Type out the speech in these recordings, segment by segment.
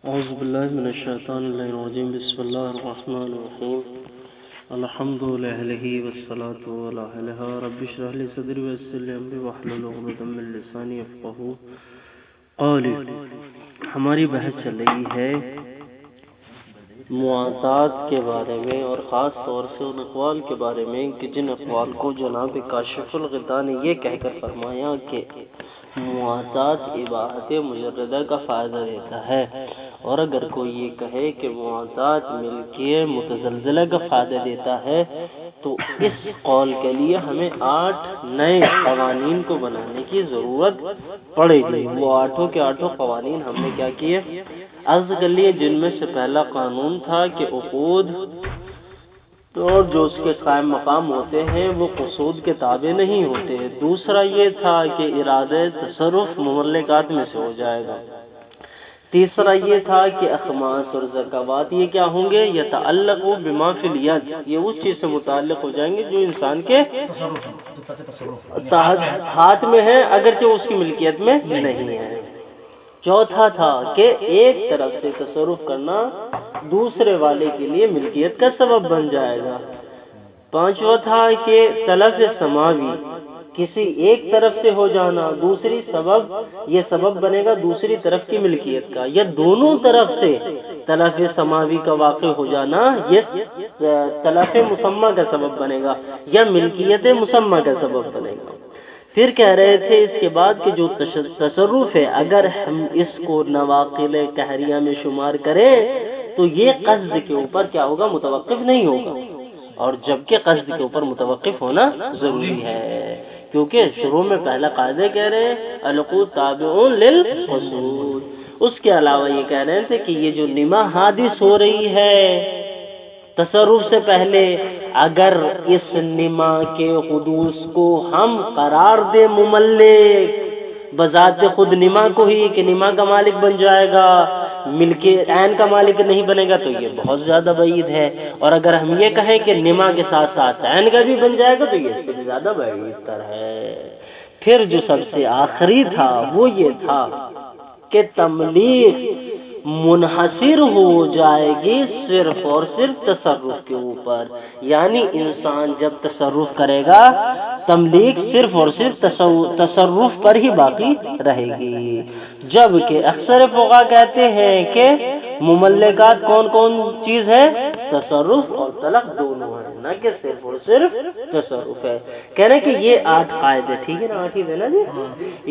اعوذ باللہ من الشیطان الرجیم بسم اللہ الرحمن الرحیم الحمد للہ والصلاة علی اہلہا رب اشرح لی صدری ویسر لی امری واحلل عقدۃ من لسانی یفقہوا قولی۔ ہماری بحث چل رہی ہے موازات کے بارے میں، اور خاص طور سے ان اقوال کے بارے میں کہ جن اقوال کو جناب کاشف الغطاء نے یہ کہہ کر فرمایا کہ موازات اباحت مجردہ کا فائدہ دیتا ہے، اور اگر کوئی یہ کہے کہ موازات ملکیت متزلزلہ کا فائدہ دیتا ہے تو اس قول کے لیے ہمیں 8 نئے قوانین کو بنانے کی ضرورت پڑے گی۔ وہ 8 قوانین ہم نے کیا کیے، عرض کر لیے، جن میں سے پہلا قانون تھا کہ عقود اور جو اس کے قائم مقام ہوتے ہیں وہ قصود کے تابع نہیں ہوتے۔ دوسرا یہ تھا کہ ارادہ تصرف مملکات میں سے ہو جائے گا۔ تیسرا یہ تھا کہ اخماس اور زکوات یہ کیا ہوں گے، یتعلق بما فی الید، یہ اس چیز سے متعلق ہو جائیں گے جو انسان کے ہاتھ میں ہے اگرچہ اس کی ملکیت میں نہیں ہے۔ چوتھا تھا کہ ایک طرف سے تصرف کرنا دوسرے والے کے لیے ملکیت کا سبب بن جائے گا۔ پانچواں تھا کہ تلف سماوی، کسی ایک طرف سے ہو جانا دوسری سبب، یہ سبب بنے گا دوسری طرف کی ملکیت کا، یا دونوں طرف سے تلف سماوی کا واقع ہو جانا یہ تلف مسمى کا سبب بنے گا، یا ملکیت مسمى کا سبب بنے گا۔ پھر کہہ رہے تھے اس کے بعد کہ جو تصرف ہے اگر ہم اس کو نواقل قہریہ میں شمار کریں تو یہ قصد کے اوپر کیا ہوگا، متوقف نہیں ہوگا، اور جبکہ قصد کے اوپر متوقف ہونا ضروری ہے، کیونکہ شروع میں پہلا قاعدہ کہہ رہے ہیں العقود تابع للقصود۔ اس کے علاوہ یہ کہہ رہے تھے کہ یہ جو نما حادث ہو رہی ہے تصرف سے پہلے، اگر اس نما کے حدوث کو ہم قرار دے مملک بذات خود نما کو ہی کہ نما کا مالک بن جائے گا، ملک عین کا مالک نہیں بنے گا، تو یہ بہت زیادہ بعید ہے، اور اگر ہم یہ کہیں کہ نما کے ساتھ ساتھ عین کا بھی بن جائے گا تو یہ اس سے زیادہ بعید تر ہے۔ پھر جو سب سے آخری تھا وہ یہ تھا کہ تملیک منحصر ہو جائے گی صرف اور صرف تصرف کے اوپر، یعنی انسان جب تصرف کرے گا تملیک صرف اور صرف تصرف پر ہی باقی رہے گی، جبکہ اکثر فقہا کہتے ہیں کہ مملکات کون کون چیز ہے، تصرف اور طلب دونوں ہیں، نہ کہ صرف اور صرف تصرف ہے۔ کہہ رہے کہ یہ 8 قاعدے، ٹھیک ہے نا، 8 ہی دینا جی،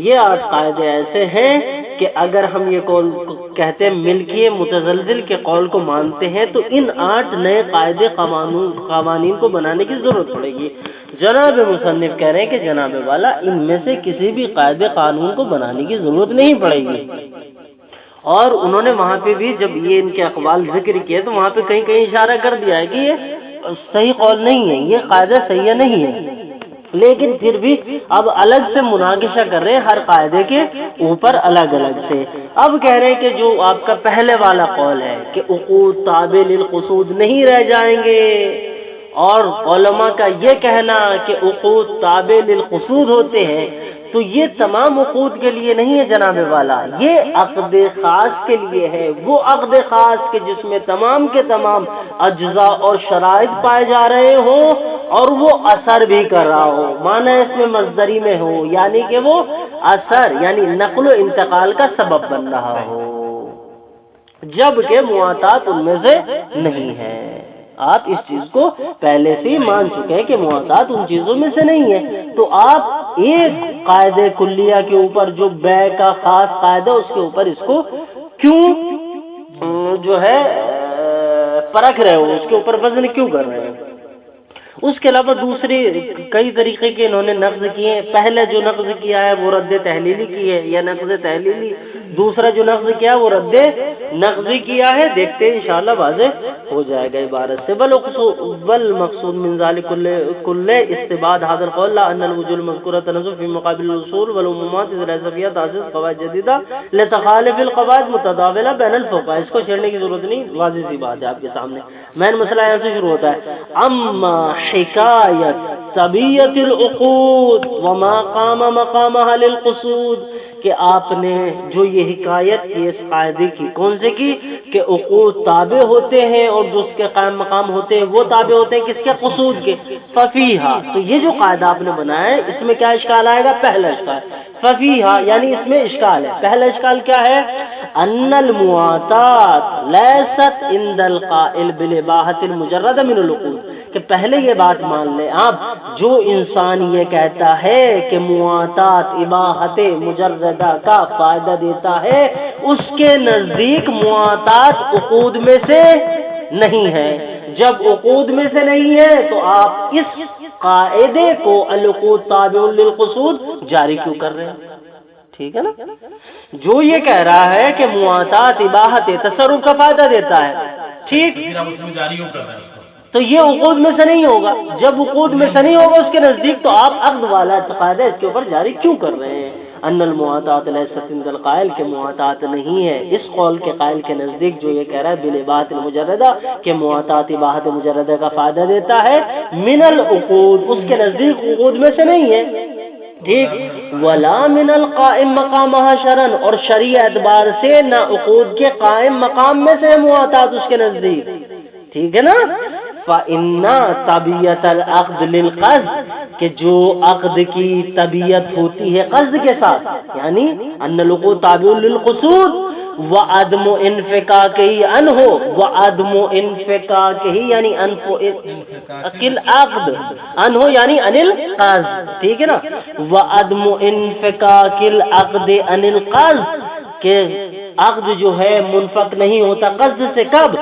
یہ 8 قاعدے ایسے ہیں کہ اگر ہم یہ قول کہتے ہیں ملکی متزلزل کے قول کو مانتے ہیں تو ان 8 نئے قاعدے قوانین کو بنانے کی ضرورت پڑے گی۔ جناب مصنف کہہ رہے ہیں کہ جناب والا ان میں سے کسی بھی قاعدے قانون کو بنانے کی ضرورت نہیں پڑے گی، اور انہوں نے وہاں پہ بھی جب یہ ان کے اقوال ذکر کیے تو وہاں پہ کہیں کہیں اشارہ کر دیا ہے کہ یہ صحیح قول نہیں ہے، یہ قاعدہ صحیح نہیں ہے، لیکن پھر بھی اب الگ سے مناقشہ کر رہے ہیں ہر قاعدے کے اوپر الگ الگ سے۔ اب کہہ رہے ہیں کہ جو آپ کا پہلے والا قول ہے کہ عقود تابع للقصود نہیں رہ جائیں گے، اور علماء کا یہ کہنا کہ عقود تابع للقصود ہوتے ہیں، تو یہ تمام عقود کے لیے نہیں ہے جناب والا، یہ عقد خاص کے لیے ہے، وہ عقد خاص کے جس میں تمام کے تمام اجزاء اور شرائط پائے جا رہے ہوں اور وہ اثر بھی کر رہا ہو، معنی اس میں مصدری میں ہو، یعنی کہ وہ اثر یعنی نقل و انتقال کا سبب بن رہا ہو، جبکہ مواتات ان میں سے نہیں ہے۔ آپ اس چیز کو پہلے سے ہی مان چکے ہیں کہ مواتات ان چیزوں میں سے نہیں ہے، تو آپ ایک قاعدے کلیہ کے اوپر جو بیع کا خاص قاعدہ اس کے اوپر اس کو کیوں جو ہے پرکھ رہے ہو، اس کے اوپر وزن کیوں کر رہے ہیں؟ اس کے علاوہ دوسرے کئی طریقے کے انہوں نے نقض کیے ہیں۔ پہلے جو نقض کیا ہے وہ رد تحلیلی کی ہے یا نقض تحلیلی، دوسرا جو نقض کیا ہے وہ رد نقضی کیا ہے، دیکھتے ہیں انشاءاللہ واضح ہو جائے گا عبارت سے۔ والمقصود من ذلك كل استبعاد هذا القول لا ان الوجوه المذكوره تنزل في مقابل الاصول والعمومات اذ ليس فيها تاسيس قواعد جديده لتخالف القواعد متداوله بين الفقهاء۔ اس کو چھیڑنے کی ضرورت نہیں، واضح سی بات ہے آپ کے سامنے۔ مین مسئلہ یہاں سے شروع ہوتا ہے، اما حکایت طبیعت العقود وما قام مقامها للقصود، کہ آپ نے جو یہ حکایت کی اس قاعدے کی، کون سے کی؟ کہ عقود تابع ہوتے ہیں اور جو اس کے قائم مقام ہوتے ہیں وہ تابع ہوتے ہیں کس کے؟ قصود کے۔ ففیہا، تو یہ جو قاعدہ آپ نے بنایا ہے اس میں کیا اشکال آئے گا؟ پہلا اشکال ففیہا، یعنی اس میں اشکال ہے۔ پہلا اشکال کیا ہے؟ ان المواتات لیست عند القائل بالاباحۃ المجردہ من العقود، کہ پہلے یہ بات مان لیں آپ، جو انسان یہ کہتا ہے کہ مواتات اباحت مجردہ کا فائدہ دیتا ہے، اس کے نزدیک مواتات عقود میں سے نہیں ہے۔ جب عقود میں سے نہیں ہے تو آپ اس قاعدے کو العقود تابع للقصود جاری کیوں کر رہے ہیں؟ ٹھیک ہے نا؟ جو یہ کہہ رہا ہے کہ مواتات اباحت تصرف کا فائدہ دیتا ہے، ٹھیک، تو یہ عقود میں سے نہیں ہوگا۔ جب عقود میں سے نہیں ہوگا اس کے نزدیک، تو آپ عقد والا قاعدہ اس کے اوپر جاری کیوں کر رہے ہیں؟ ان المواتات لیست عند القائل، کے مواتات نہیں ہے اس قول کے قائل کے نزدیک جو یہ کہہ رہا ہے بالاباحۃ المجردہ، کہ مواتات اباحت مجردہ کا فائدہ دیتا ہے، من العقود، اس کے نزدیک عقود میں سے نہیں ہے، ٹھیک، ولا من القائم مقامها شرعا، اور شرعی اعتبار سے نہ عقود کے قائم مقام میں سے مواتات اس کے نزدیک، ٹھیک ہے نا؟ فإن طبیعت العقد للقصد، کہ جو عقد کی طبیعت ہوتی ہے قصد کے ساتھ، یعنی ان العقود تابع للقصود، وعدم انفکاکہ عنہ، وعدم انفکاکہ یعنی انفکاکل عقد عنہ یعنی عن القصد، ٹھیک ہے نا؟ وعدم انفکاکل عقد عن القصد، کہ عقد جو ہے منفک نہیں ہوتا قصد سے، کب؟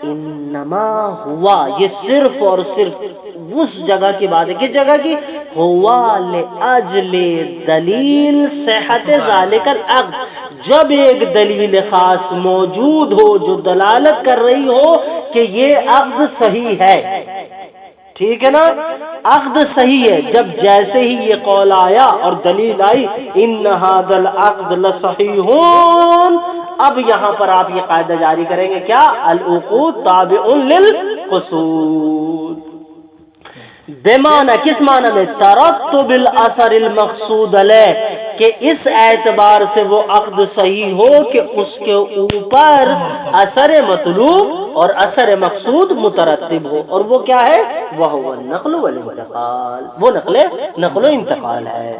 انما ہوا، یہ صرف اور صرف اس جگہ کی بات ہے، کس جگہ کی؟ ہوا لأجل دلیل صحت ذالک العقد، جب ایک دلیل خاص موجود ہو جو دلالت کر رہی ہو کہ یہ عقد صحیح ہے، ٹھیک ہے نا؟ عقد صحیح ہے، جب جیسے ہی یہ قول آیا اور دلیل آئی ان ھذا العقد لصحیح، اب یہاں پر آپ یہ قاعدہ جاری کریں گے کیا؟ العقود تابع للقصود، بمعنی، کس معنی میں؟ ترتب الاثر المقصود علیہ، کہ اس اعتبار سے وہ عقد صحیح ہو کہ اس کے اوپر اثر مطلوب اور اثر مقصود مترتب ہو، اور وہ کیا ہے؟ وہ النقل والانتقال، وہ نقل و انتقال ہے۔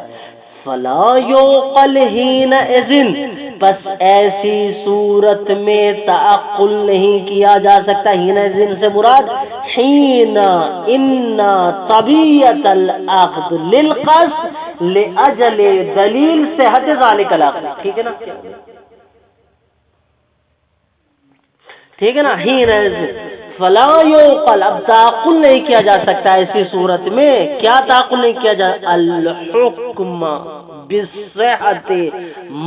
فلا یعقل حینئذ، بس ایسی صورت میں تعقل نہیں کیا جا سکتا، حینئذ سے مراد حین ان طبیعت العقد للقصد لاجل دلیل صحت ذالک العقد، ٹھیک ہے نا؟ ٹھیک ہے نا؟ حینئذ فلا یعقل، اب تعقل نہیں کیا جا سکتا ایسی صورت میں، کیا تعقل نہیں کیا جا؟ الحکم بالصحت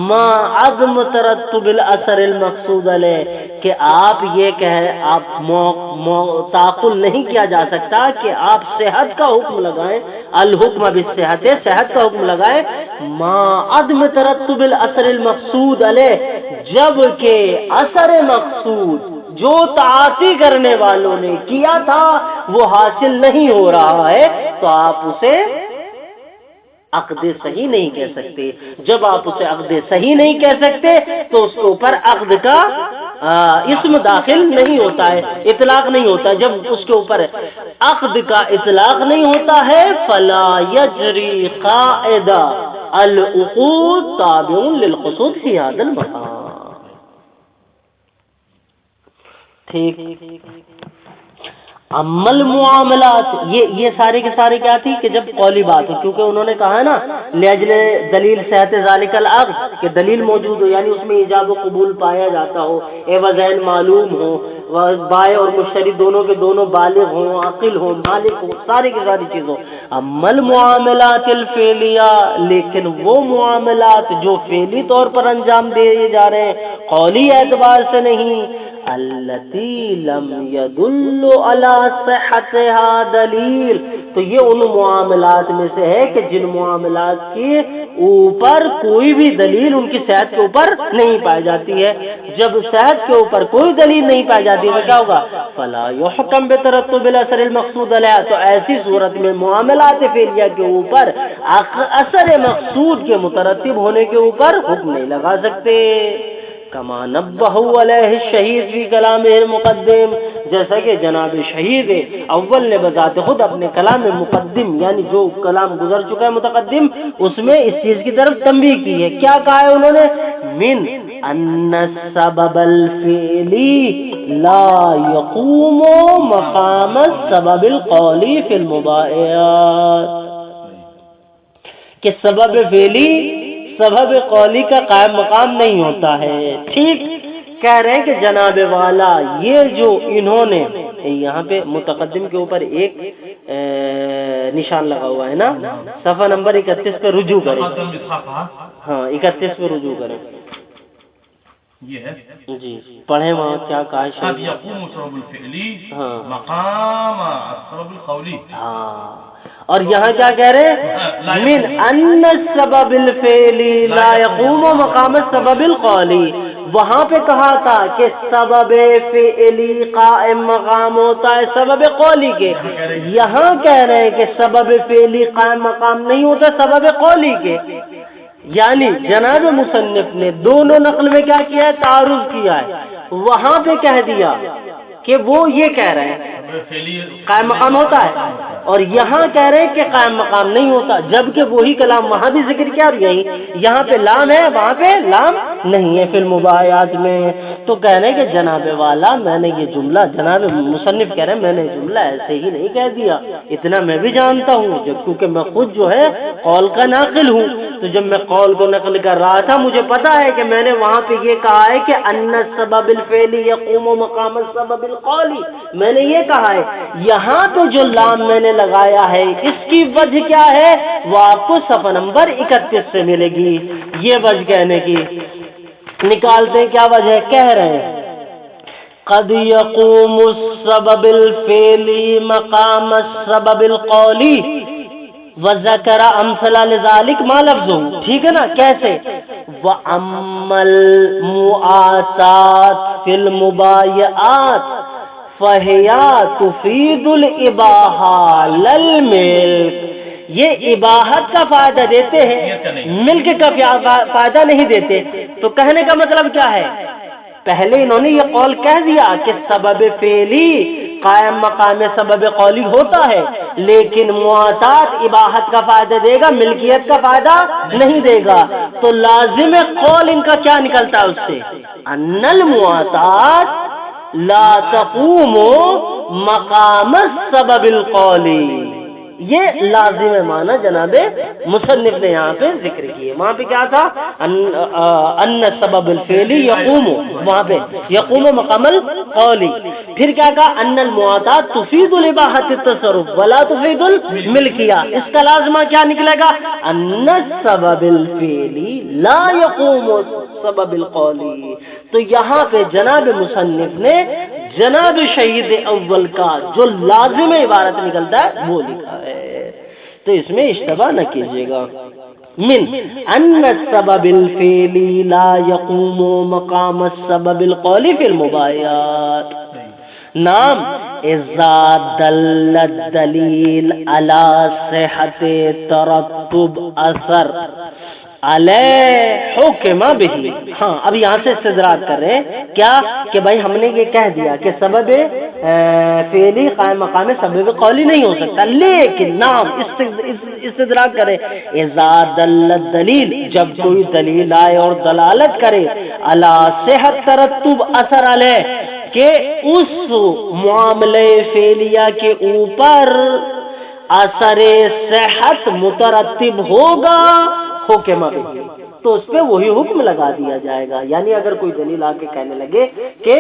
ما عدم ترتب الاثر المقصود علیہ، کہ آپ یہ کہیں، آپ تعقل نہیں کیا جا سکتا کہ آپ صحت کا حکم لگائیں، الحکم بالصحت، صحت کا حکم لگائیں، ما عدم ترتب الاثر المقصود علیہ، جب کہ اثر مقصود جو تعاطی کرنے والوں نے کیا تھا وہ حاصل نہیں ہو رہا ہے، تو آپ اسے عقد صحیح نہیں کہہ سکتے۔ جب آپ اسے عقد صحیح نہیں کہہ سکتے تو اس کے اوپر عقد کا اسم داخل نہیں ہوتا ہے، اطلاق نہیں ہوتا۔ جب اس کے اوپر عقد کا اطلاق نہیں ہوتا ہے، فلا یجری قاعدہ العقود تابع للقصود فی ھذا المقام، ٹھیک۔ عمل معاملات، یہ سارے کے سارے کیا تھی کہ جب قولی بات ہو، کیونکہ انہوں نے کہا ہے نا لاجل دلیل صحت ذالک العقد، کہ دلیل موجود ہو، یعنی اس میں ایجاب و قبول پایا جاتا ہو، عوضین معلوم ہو، بائع اور مشتری دونوں کے دونوں بالغ ہوں، عاقل ہوں، مالک ہوں، ساری کی ساری چیزوں۔ عمل معاملات الفعلیہ، لیکن وہ معاملات جو فعلی طور پر انجام دیے جا رہے ہیں، قولی اعتبار سے نہیں، التی لم يدل على صحتها دلیل، تو یہ ان معاملات میں سے ہے کہ جن معاملات کے اوپر کوئی بھی دلیل ان کی صحت کے اوپر نہیں پائی جاتی ہے. جب صحت کے اوپر کوئی دلیل نہیں پائی جاتی ہے تو کیا ہوگا؟ فلا یحکم بترتب الاثر المقصود علیہ، تو ایسی صورت میں معاملات فعلیہ کے اوپر اثر مقصود کے مترتب ہونے کے اوپر حکم نہیں لگا سکتے. کما نبہ علیہ الشہید فی کلامہ المقدم، جیسا کہ جناب شہید اول نے بذات خود اپنے کلام مقدم یعنی جو کلام گزر چکا ہے متقدم اس میں اس چیز کی طرف تنبیہ کی ہے. کیا کہا ہے انہوں نے؟ من ان السبب الفعلی لا یقوم مقام السبب القولی فی المباحات، کہ سبب فعلی سبب قولی کا قائم مقام نہیں ہوتا ہے. ٹھیک کہہ رہے ہیں کہ جناب والا یہ جو انہوں نے یہاں پہ متقدم کے اوپر ایک نشان لگا ہوا ہے نا، صفحہ نمبر 31 پہ رجوع کریں. ہاں 31 پہ رجوع کریں. یہ ہے جی پڑھیں وہاں کیا کہا ہے. قد یقوم السبب الفعلی مقام السبب القولی. ہاں اور یہاں کیا کہہ رہے ہیں؟ من ان السبب الفعلی لا یقوم مقام السبب القولی. وہاں پہ کہا تھا کہ سبب فعلی قائم مقام ہوتا ہے سبب قولی کے. یہاں کہہ رہے ہیں کہ سبب فعلی قائم مقام نہیں ہوتا سبب قولی کے. یعنی جناب مصنف نے دونوں نقل میں کیا کیا ہے؟ تعارض کیا ہے. وہاں پہ کہہ دیا کہ وہ یہ کہہ رہے ہیں قائم مقام ہوتا ہے اور یہاں کہہ رہے ہیں کہ قائم مقام نہیں ہوتا، جبکہ وہی کلام وہاں بھی ذکر کیا اور یہاں پہ لام ہے وہاں پہ لام نہیں ہے فی المباحات میں. تو کہہ رہے ہیں کہ جناب والا میں نے یہ جملہ، جناب مصنف کہہ رہے ہیں میں نے جملہ ایسے ہی نہیں کہہ دیا، اتنا میں بھی جانتا ہوں کیونکہ میں خود جو ہے قول کا ناقل ہوں. تو جب میں قول کو نقل کر رہا تھا مجھے پتا ہے کہ میں نے وہاں پہ یہ کہا ہے کہ ان السبب الفعلی یقوم مقام السبب القولی، میں نے یہ کہا ہے. یہاں پہ جو لام میں نے لگایا ہے اس کی وجہ کیا ہے وہ آپ کو صفحہ نمبر 31 سے ملے گی. یہ وجہ کہنے کی نکالتے ہیں کیا وجہ ہے؟ کہہ رہے ہیں قد یقوم السبب الفعلی مقام السبب القولی وذکر امثال لذالک ما لفظ. ٹھیک ہے نا؟ کیسے؟ وَأَمَّا الْمُعَاتَاتُ فِي الْمُبَايَعَاتِ فَهِيَ تُفِيدُ الْإِبَاحَةَ لَا الْمِلْكَ. یہ اباحت کا فائدہ دیتے ہیں، ملک کا فائدہ نہیں دیتے. تو کہنے کا مطلب کیا ہے؟ پہلے انہوں نے یہ قول کہہ دیا کہ سبب فعلی قائم مقام سبب قولی ہوتا ہے لیکن معاطات اباحت کا فائدہ دے گا، ملکیت کا فائدہ نہیں دے گا. تو لازم قول ان کا کیا نکلتا ہے اس سے؟ ان المعاطات لا تقوم مقام السبب القولی. یہ لازم معنی جناب مصنف نے یہاں پہ ذکر کیے. وہاں پہ کیا تھا؟ ان سبب الفعلی یقوم، وہاں پہ یقوم مقام القولی. پھر کیا کہا؟ ان المعاطات تفید الاباحۃ التصرف ولا تفید الملکیہ. اس کا لازمہ کیا نکلے گا؟ ان سبب الفعلی لا یقوم سبب القولی. تو یہاں پہ جناب مصنف نے جناب شہید اول کا جو لازم عبارت نکلتا ہے وہ لکھا ہے. تو اس میں اشتباہ نہ کیجیے گا. من ان السبب الفعلی لا یقوم مقام السبب القولی فی المباحات. نام اذا دل الدلیل علی صحت ترتب اثر علیہ حکم بہ. ہاں اب یہاں سے استدراک کر رہے ہیں کیا کہ بھائی ہم نے یہ کہہ دیا کہ سبب فعلی قائم مقام سبب قولی نہیں ہو سکتا، لیکن نام استدراک کرے اذا دل الدلیل، جب کوئی دلیل آئے اور دلالت کرے علی صحت ترتب اثر علیہ کہ اس معاملے فعلیہ کے اوپر اثر صحت مترتب ہوگا حکم بھی، تو اس پہ وہی حکم لگا دیا جائے گا. یعنی اگر کوئی دلیل آ کے کہنے لگے کہ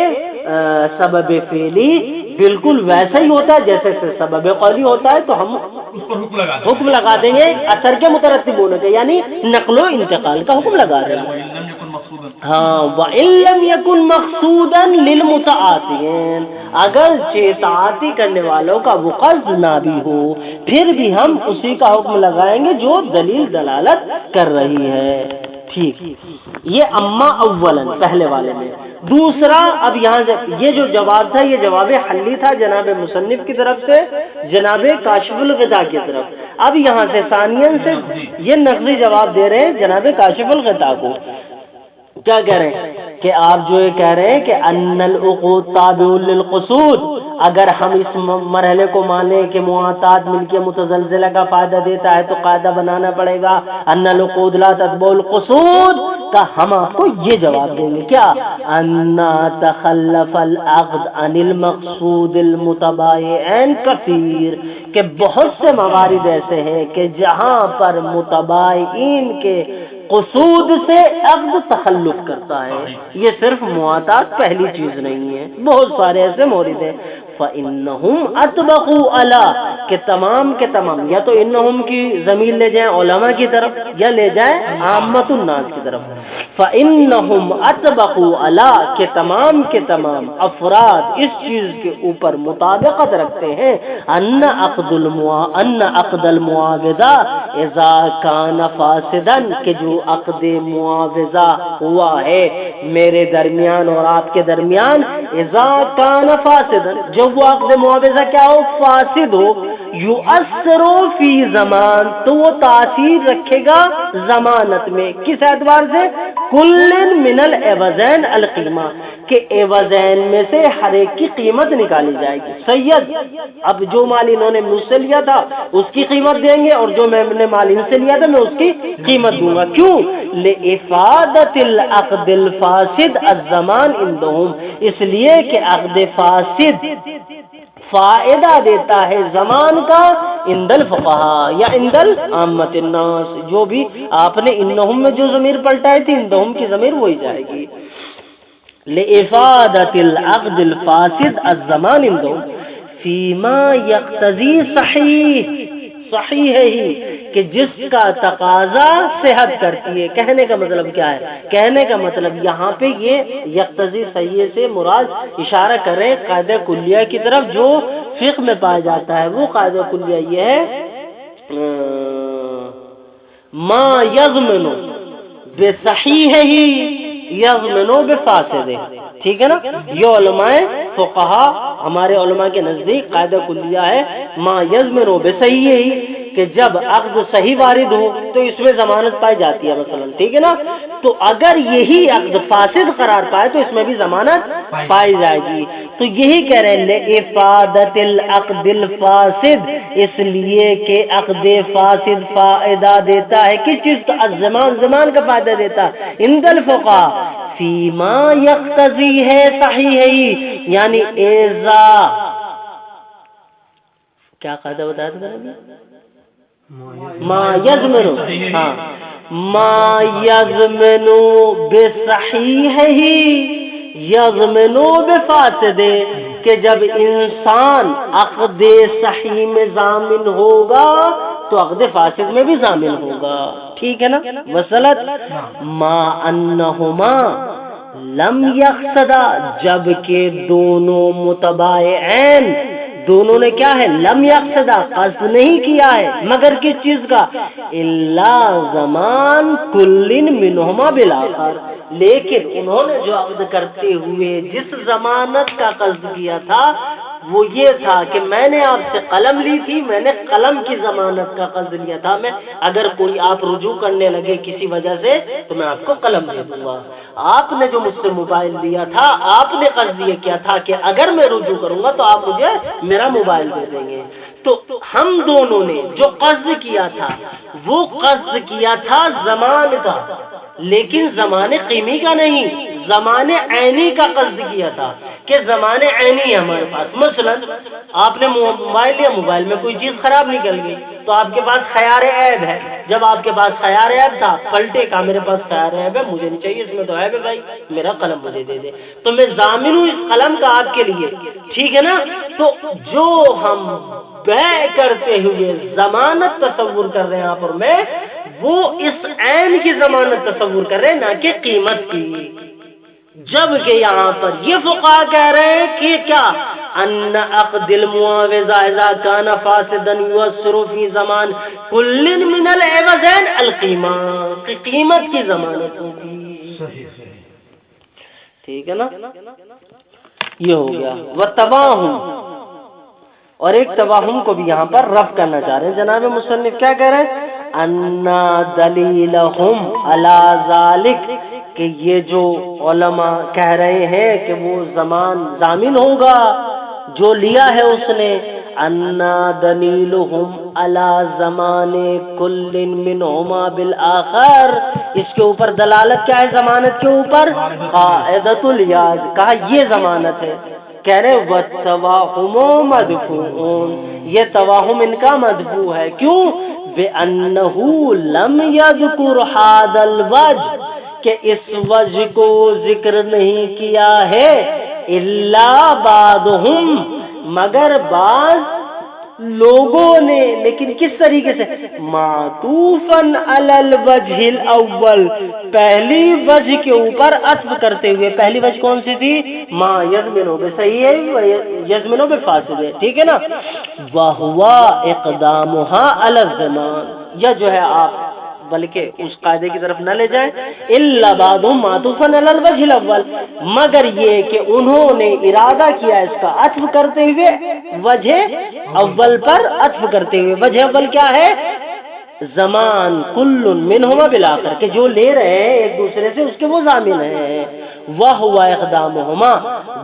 سبب فعلی بالکل ویسا ہی ہوتا ہے جیسے سبب قولی ہوتا ہے تو ہم اس پر حکم لگا دیں گے اثر کے مترتب ہونے کے، یعنی نقل و انتقال کا حکم لگا دیں گے. ہاں وَإِن لَّمْ يَكُن مَّقْصُودًا لِّلْمُتَعَاطِينَ، اگرچہ تعاطی کرنے والوں کا وہ قصد نہ بھی ہو پھر بھی ہم اسی کا حکم لگائیں گے جو دلیل دلالت کر رہی ہے. ٹھیک، یہ اما اولاً پہلے والے میں. دوسرا، اب یہاں یہ جو جواب تھا یہ جواب حلی تھا جناب مصنف کی طرف سے جناب کاشف الغطاء کی طرف. اب یہاں سے ثانیاً سے یہ نقضی جواب دے رہے ہیں جناب کاشف الغطاء کو. کیا کہہ رہے ہیں کہ آپ جو یہ کہہ رہے ہیں کہ ان العقود تابع للقصود، اگر ہم اس مرحلے کو مانیں کہ معاطات ملکیہ متزلزلہ کا فائدہ دیتا ہے تو قاعدہ بنانا پڑے گا ان العقود لا تتبع القصود کا. ہم آپ کو یہ جواب دیں گے کیا، ان تخلف العقد عن المقصود المتباین کثیر، کہ بہت سے موارد ایسے ہیں کہ جہاں پر متباین کے قصود سے عقد تخلف کرتا ہے. یہ صرف معاطات پہلی چیز نہیں ہے، بہت سارے ایسے مورد ہیں. فَإِنَّهُمْ أَطْبَقُوا عَلَىٰ، کہ تمام کے تمام یا تو انہم کی ضمیر لے جائیں علماء کی طرف یا لے جائیں عامت الناس کی طرف. فَإِنَّهُمْ أَطْبَقُوا عَلَىٰ، کہ تمام کے تمام افراد اس چیز کے اوپر مطابقت رکھتے ہیں ان عقد المعاوضہ اذا كان فاسدا، کہ جو عقد معاوضہ ہوا ہے میرے درمیان اور آپ کے درمیان، اذا كان فاسدا، جو وہ عقد معاوضہ کیا ہو، فاسد ہو، یؤثر فی زمان، تو وہ تاثیر رکھے گا ضمانت میں. کس اعتبار سے، کل من العوضین القیمہ، کہ عوضین میں سے ہر ایک کی قیمت نکالی جائے گی. سید، اب جو مال انہوں نے مجھ سے لیا تھا اس کی قیمت دیں گے اور جو میں نے مال ان سے لیا تھا میں اس کی قیمت دوں گا. کیوں، لِإِفَادَةِ الْعَقْدِ الْفَاسِدِ الزَّمَانِ عِندَهُمْ، اس لیے کہ عقد فاسد فائدہ دیتا ہے زمان کا عند الفقہاء یا عند عامت الناس. جو بھی آپ نے انہم میں جو ضمیر پلٹائی تھی انہم کی ضمیر وہی جائے گی. لِإِفَادَةِ الْعَقْدِ الْفَاسِدِ الزَّمَانِ عِندَهُمْ فِيمَا يَقْتَضِي صحیح، صحیح ہے ہی کہ جس کا تقاضا صحت کرتی ہے. کہنے کا مطلب کیا ہے، کہنے کا مطلب یہاں پہ یہ یقتضی صحیح سے مراد اشارہ کریں قاعدہ کلیہ کی طرف جو فقہ میں پایا جاتا ہے. وہ قاعدہ کلیہ یہ ہے ما یضمن بصحیح ہی یضمن بفاسد. ٹھیک ہے نا، یہ علماء فقہا ہمارے علماء کے نزدیک قاعدہ کلیہ ہے ما یضمن بصحیح ہی، کہ جب عقد صحیح وارد ہو تو اس میں ضمانت پائی جاتی ہے مثلا. ٹھیک ہے نا، تو اگر یہی عقد فاسد قرار پائے تو اس میں بھی ضمانت پائی جائے گی. تو یہی کہہ رہے ہیں لِإِفَادَةِ الْعَقْدِ الْفَاسِدِ، اس لیے کہ عقد فاسد فائدہ دیتا ہے کس چیز کا، الزمان، زمان کا فائدہ دیتا ہے عند الفقہاء فیما یقتضی ہے صحیح ہے، یعنی ایزا کیا قاعدہ بتایا تھا ما یضمنو، ہاں ما یضمنو بصحیح ہی یضمنو بفاسد، کہ جب انسان عقد صحیح میں ضامن ہوگا تو عقد فاسد میں بھی ضامن ہوگا. ٹھیک ہے نا، وصلت. ما انہما لم یقصدا، جبکہ دونوں متباعین، دونوں نے کیا ہے، لم یقصدا، قصد نہیں کیا ہے، مگر کس چیز کا، الا زمان کل منہما بالآخر، لیکن انہوں نے جو عقد کرتے ہوئے جس ضمانت کا قصد کیا تھا وہ یہ تھا کہ میں نے آپ سے قلم لی تھی، میں نے قلم کی ضمانت کا قصد لیا تھا. میں اگر کوئی آپ رجوع کرنے لگے کسی وجہ سے تو میں آپ کو قلم دے دوں گا. آپ نے جو مجھ سے موبائل لیا تھا آپ نے قصد یہ کیا تھا کہ اگر میں رجوع کروں گا تو آپ مجھے میرا موبائل دے دیں گے. تو ہم دونوں نے جو قصد کیا تھا وہ قصد کیا تھا زمان کا، لیکن زمان قیمی کا نہیں، زمان عینی کا قصد کیا تھا کہ زمان عینی ہے ہمارے پاس. مثلا آپ نے موبائل لیا، موبائل میں کوئی چیز خراب نکل گئی تو آپ کے پاس خیار عیب ہے. جب آپ کے پاس خیار عیب تھا، پلٹے کا میرے پاس خیار عیب ہے، مجھے نہیں چاہیے، اس میں تو عیب ہے بھائی، میرا قلم مجھے دے دے، تو میں ضامن ہوں اس قلم کا آپ کے لیے. ٹھیک ہے نا، تو جو ہم بیع کرتے ہوئے ضمانت تصور کر رہے ہیں آپ اور میں، وہ اس عین کی ضمانت تصور کر رہے ہیں، نہ کہ قیمت کی. جبکہ یہاں پر یہ فقہا کہہ رہے ہیں کہ کیا ان عقد المعاوضہ اذا كان فاسدا يؤثر في زمان كل من العوضين القیمہ، کہ قیمت کی ضمانت ہوگی. ٹھیک ہے نا، یہ ہو گیا. وتباہم، اور ایک تباہم کو بھی یہاں پر رفع کرنا چاہ رہے ہیں جناب مصنف. کیا کہہ رہے ہیں؟ ان دلیلہم علی ذالک، کہ یہ جو علماء کہہ رہے ہیں کہ وہ ضامن ہوگا جو لیا ہے اس نے. ان دلیلہم علی زمان کل منہما بالآخر، اس کے اوپر دلالت کیا ہے ضمانت کے اوپر؟ قاعدۃ الیاد، کہا یہ ضمانت ہے. کہہ رہے والتواہم مدفوع، یہ تواہم ان کا مدفوع ہے. کیوں؟ بِأَنَّهُ لَمْ يَذْكُرْ هَذَا الْوَجْهَ، کہ اس وجہ کو ذکر نہیں کیا ہے. الا بعضهم، مگر بعض لوگوں نے. لیکن کس طریقے سے؟ معطوفاً علی الوجہ الاول، پہلی وجہ کے اوپر عطف کرتے ہوئے. پہلی وجہ کون سی تھی؟ ما یضمن بصحیح ہے یضمن بفاسد ہے. ٹھیک ہے نا. وہوا اقدامها علی الزمان، یا جو ہے آپ بلکہ اس قاعدے کی طرف نہ لے جائیں. الا بعضهم معطوفا علی الوجہ الاول، مگر یہ کہ انہوں نے ارادہ کیا اس کا عطف کرتے ہوئے وجہ اول پر عطف کرتے ہوئے. وجہ اول کیا ہے؟ زمان کل منہما بالآخر، کہ جو لے رہے ہیں ایک دوسرے سے اس کے وہ ضامن ہیں. وہوا اقدامہما،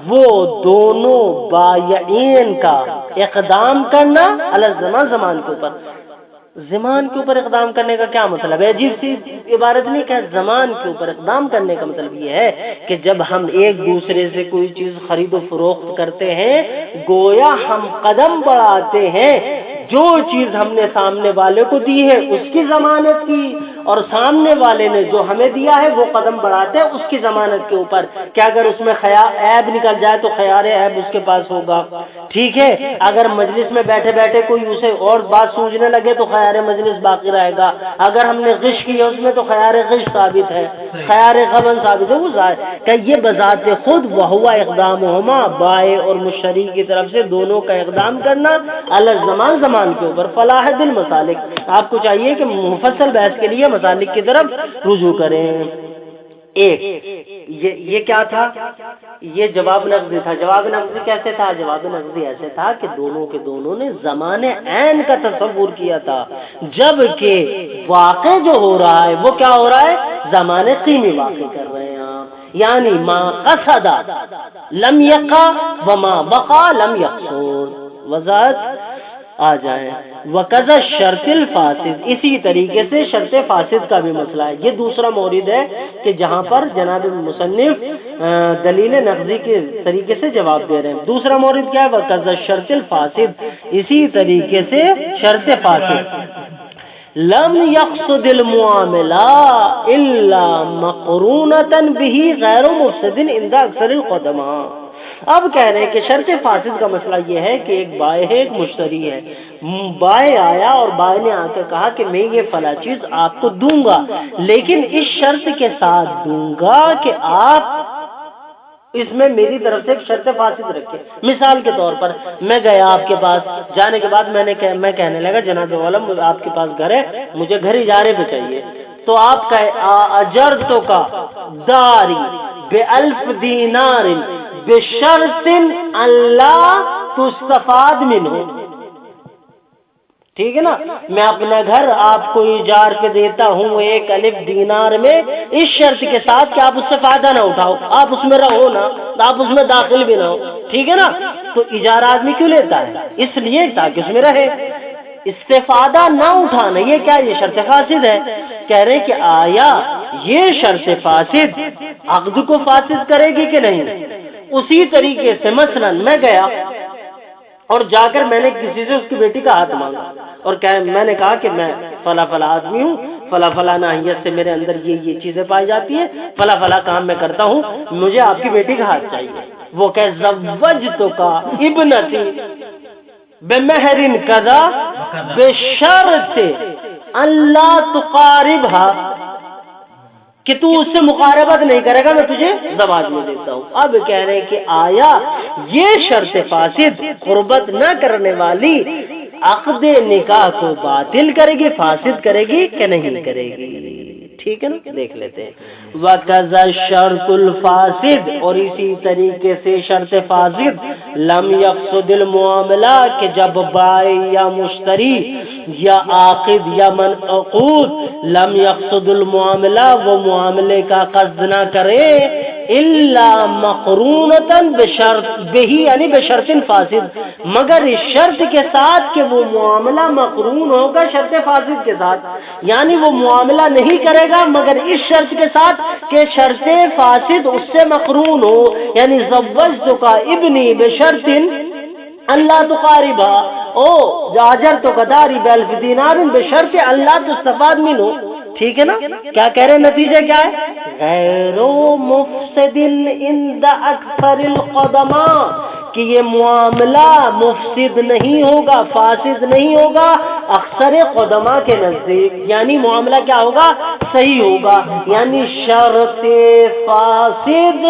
وہ دونوں بائعین کا اقدام کرنا علی الزمان، زمان کے اوپر. زمان کے اوپر اقدام کرنے کا کیا مطلب ہے؟ عجیب سی عبارت نہیں کہ زمان کے اوپر اقدام کرنے کا مطلب یہ ہے کہ جب ہم ایک دوسرے سے کوئی چیز خرید و فروخت کرتے ہیں، گویا ہم قدم بڑھاتے ہیں. جو چیز ہم نے سامنے والے کو دی ہے اس کی ضمانت کی، اور سامنے والے نے جو ہمیں دیا ہے وہ قدم بڑھاتے ہیں اس کی ضمانت کے اوپر. کہ اگر اس میں عیب نکل جائے تو خیار عیب اس کے پاس ہوگا. ٹھیک ہے. اگر مجلس میں بیٹھے بیٹھے کوئی اسے اور بات سوچنے لگے تو خیار مجلس باقی رہے گا. اگر ہم نے غش کی ہے اس میں تو خیار غش ثابت ہے، خیار غبن ثابت ہے. وہ کہ یہ بذات خود وہوا اقدامہما، بائع اور مشتری کی طرف سے دونوں کا اقدام کرنا علی الزمان، زمان کے اوپر. فلاح دل مسالک، آپ کو چاہیے کہ مفصل بحث کے لیے مسالک کی طرف رجوع کریں. ایک یہ کیا تھا؟ یہ جواب نقضی تھا. جواب نقضی کیسے تھا؟ جواب نقضی ایسے تھا کہ دونوں کے دونوں نے زمان عین کا تصور کیا تھا، جبکہ واقع جو ہو رہا ہے وہ کیا ہو رہا ہے؟ زمان قیمی واقع کر رہے ہیں آپ. یعنی ما قصد لم یقع وما بقا لم یقصد. وضاحت آ جائیں. وقضا شرط الفاسد، اسی طریقے سے شرط فاسد کا بھی مسئلہ ہے. یہ دوسرا مورد ہے کہ جہاں پر جناب مصنف دلیل نقضی کے طریقے سے جواب دے رہے ہیں. دوسرا مورد کیا ہے؟ وقضا شرط الفاسد، اسی طریقے سے شرط فاسد. لم یقصد المعاملہ الا مقرونۃ به غیر مفسد عند اکثر القدماء. اب کہہ رہے ہیں کہ شرط فاسد کا مسئلہ یہ ہے کہ ایک بائع ہے، ایک مشتری ہے. بائع آیا اور بائع نے آ کر کہا کہ میں یہ فلاں چیز آپ کو دوں گا، لیکن اس شرط کے ساتھ دوں گا کہ آپ اس میں میری طرف سے ایک شرط فاسد رکھے. مثال کے طور پر میں گیا آپ کے پاس، جانے کے بعد میں کہنے لگا جناب علم آپ کے پاس گھر ہے، مجھے گھر اجارے پہ چاہیے. تو آپ کا اجرتو کا داری بألف دینار بشرط اللہ تستفاد منہ. ٹھیک ہے نا. میں اپنا گھر آپ کو اجار پہ دیتا ہوں 1,000 دینار میں، اس شرط کے ساتھ کہ آپ اس سے فائدہ نہ اٹھاؤ، آپ اس میں رہو نا، آپ اس میں داخل بھی نہ ہو. ٹھیک ہے نا. تو اجارہ آدمی کیوں لیتا ہے؟ اس لیے تاکہ اس میں رہے، استفادہ نہ اٹھانا. یہ کیا؟ یہ شرط فاسد ہے. کہہ رہے کہ آیا یہ شرط فاسد عقد کو فاسد کرے گی کہ نہیں؟ اسی طریقے سے مثلا میں گیا اور جا کر میں نے کسی سے اس کی بیٹی کا ہاتھ مانگا اور میں نے کہا کہ میں فلاں فلاں آدمی ہوں، فلاں فلاں ناحیت سے میرے اندر یہ چیزیں پائی جاتی ہیں، فلاں فلاں کام میں کرتا ہوں، مجھے آپ کی بیٹی کا ہاتھ چاہیے. وہ کہ زوجتک ابنتی بمہر کذا بشرط ان لا تقاربها. کہ تو اس سے مقاربت نہیں کرے گا، میں تجھے زواج میں دیتا ہوں۔ اب کہہ رہے کہ آیا یہ شرط فاسد قربت نہ کرنے والی عقد نکاح کو باطل کرے گی، فاسد کرے گی کہ نہیں کرے گی؟ ٹھیک ہے نا، دیکھ لیتے ہیں۔ وَكَذَا الشَّرْطُ الْفَاسِدُ، اور اسی طریقے سے شرط فاسد لم یقصد المعاملہ، کہ جب بائع یا مشتری یا عاقد یا منعقود لم یقصد المعاملہ، وہ معاملے کا قصد نہ کرے، الا مقرونۃ بشرط بہی، یعنی بشرط فاسد، مگر اس شرط کے ساتھ کہ وہ معاملہ مقرون ہوگا شرط فاسد کے ساتھ، یعنی وہ معاملہ نہیں کرے گا مگر اس شرط کے ساتھ کہ شرط فاسد اس سے مقرون ہو، یعنی زوجتک ابنی بشرط اللہ تقاربا، او جاجر تو قداری بألف دینار بشرط اللہ تستفاد منہ۔ ٹھیک ہے نا، کیا کہہ رہے ہیں، نتیجہ کیا ہے؟ غیر مفسد عند اکثر القدماء، کہ یہ معاملہ مفسد نہیں ہوگا، فاسد نہیں ہوگا اکثر قدماء کے نزدیک، یعنی معاملہ کیا ہوگا؟ صحیح ہوگا، یعنی شرط فاسد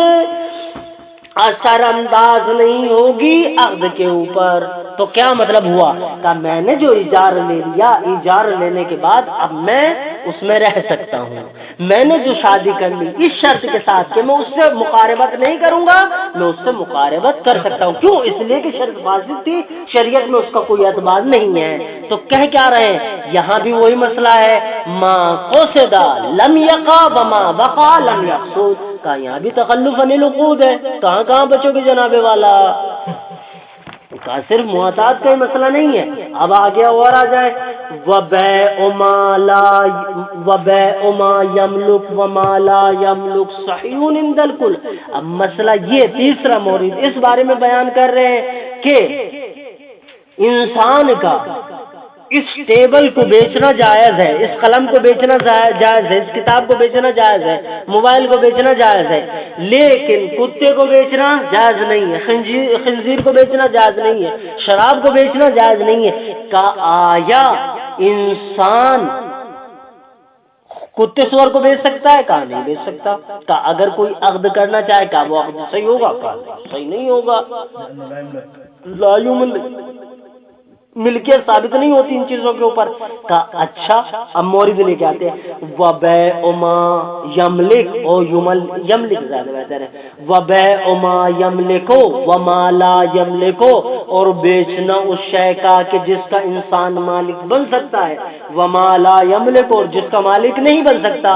اثر انداز نہیں ہوگی عقد کے اوپر۔ تو کیا مطلب ہوا؟ کہ میں نے جو ایجار لے لیا، ایجار لینے کے بعد اب میں اس میں رہ سکتا ہوں، میں نے جو شادی کر لی اس شرط کے ساتھ کہ میں اس سے مقاربت نہیں کروں گا، میں اس سے مقاربت کر سکتا ہوں۔ کیوں؟ اس لیے کہ شرط فاسد تھی، شریعت میں اس کا کوئی اعتبار نہیں ہے۔ تو کہہ کیا رہے ہیں یہاں بھی وہی مسئلہ ہے، ما قصد لم یقع وما وقع لم یقصد، کا یہاں بھی تخلف عن العقود ہے۔ کہاں بچو گے جناب والا، کا صرف معتاد کا ہی مسئلہ نہیں ہے۔ اب آگے اور آ جائے، وَبَيْعُ مَا يَمْلُكُ وَمَا لَا يَمْلُكُ صَحِيحٌ عِندَ الْكُلِّ۔ اب مسئلہ یہ تیسرا مورد اس بارے میں بیان کر رہے ہیں کہ انسان کا اس ٹیبل کو بیچنا جائز ہے، اس قلم کو بیچنا جائز ہے، اس کتاب کو بیچنا جائز ہے، موبائل کو بیچنا جائز ہے، لیکن کتے کو بیچنا جائز نہیں ہے، خنزیر کو بیچنا جائز نہیں ہے، شراب کو بیچنا جائز نہیں ہے۔ کہ آیا انسان کتے سور کو بیچ سکتا ہے؟ کہا نہیں بیچ سکتا۔ کہ اگر کوئی عقد کرنا چاہے کیا وہ عقد صحیح ہوگا؟ کہا صحیح نہیں ہوگا، لا یملک، ملکیت ثابت نہیں ہوتی ان چیزوں کے اوپر۔ کا اچھا اب مورد لے کے آتے ہیں، وَبَيْعُ مَا يَمْلِكُ، او یملک زیادہ بہتر ہے، وَبَيْعُ مَا يَمْلِكُ وَمَا لَا يَمْلِكُ، اور بیچنا اس شے کا کہ جس کا انسان مالک بن سکتا ہے، وَمَا لَا يَمْلِكُ، اور جس کا مالک نہیں بن سکتا۔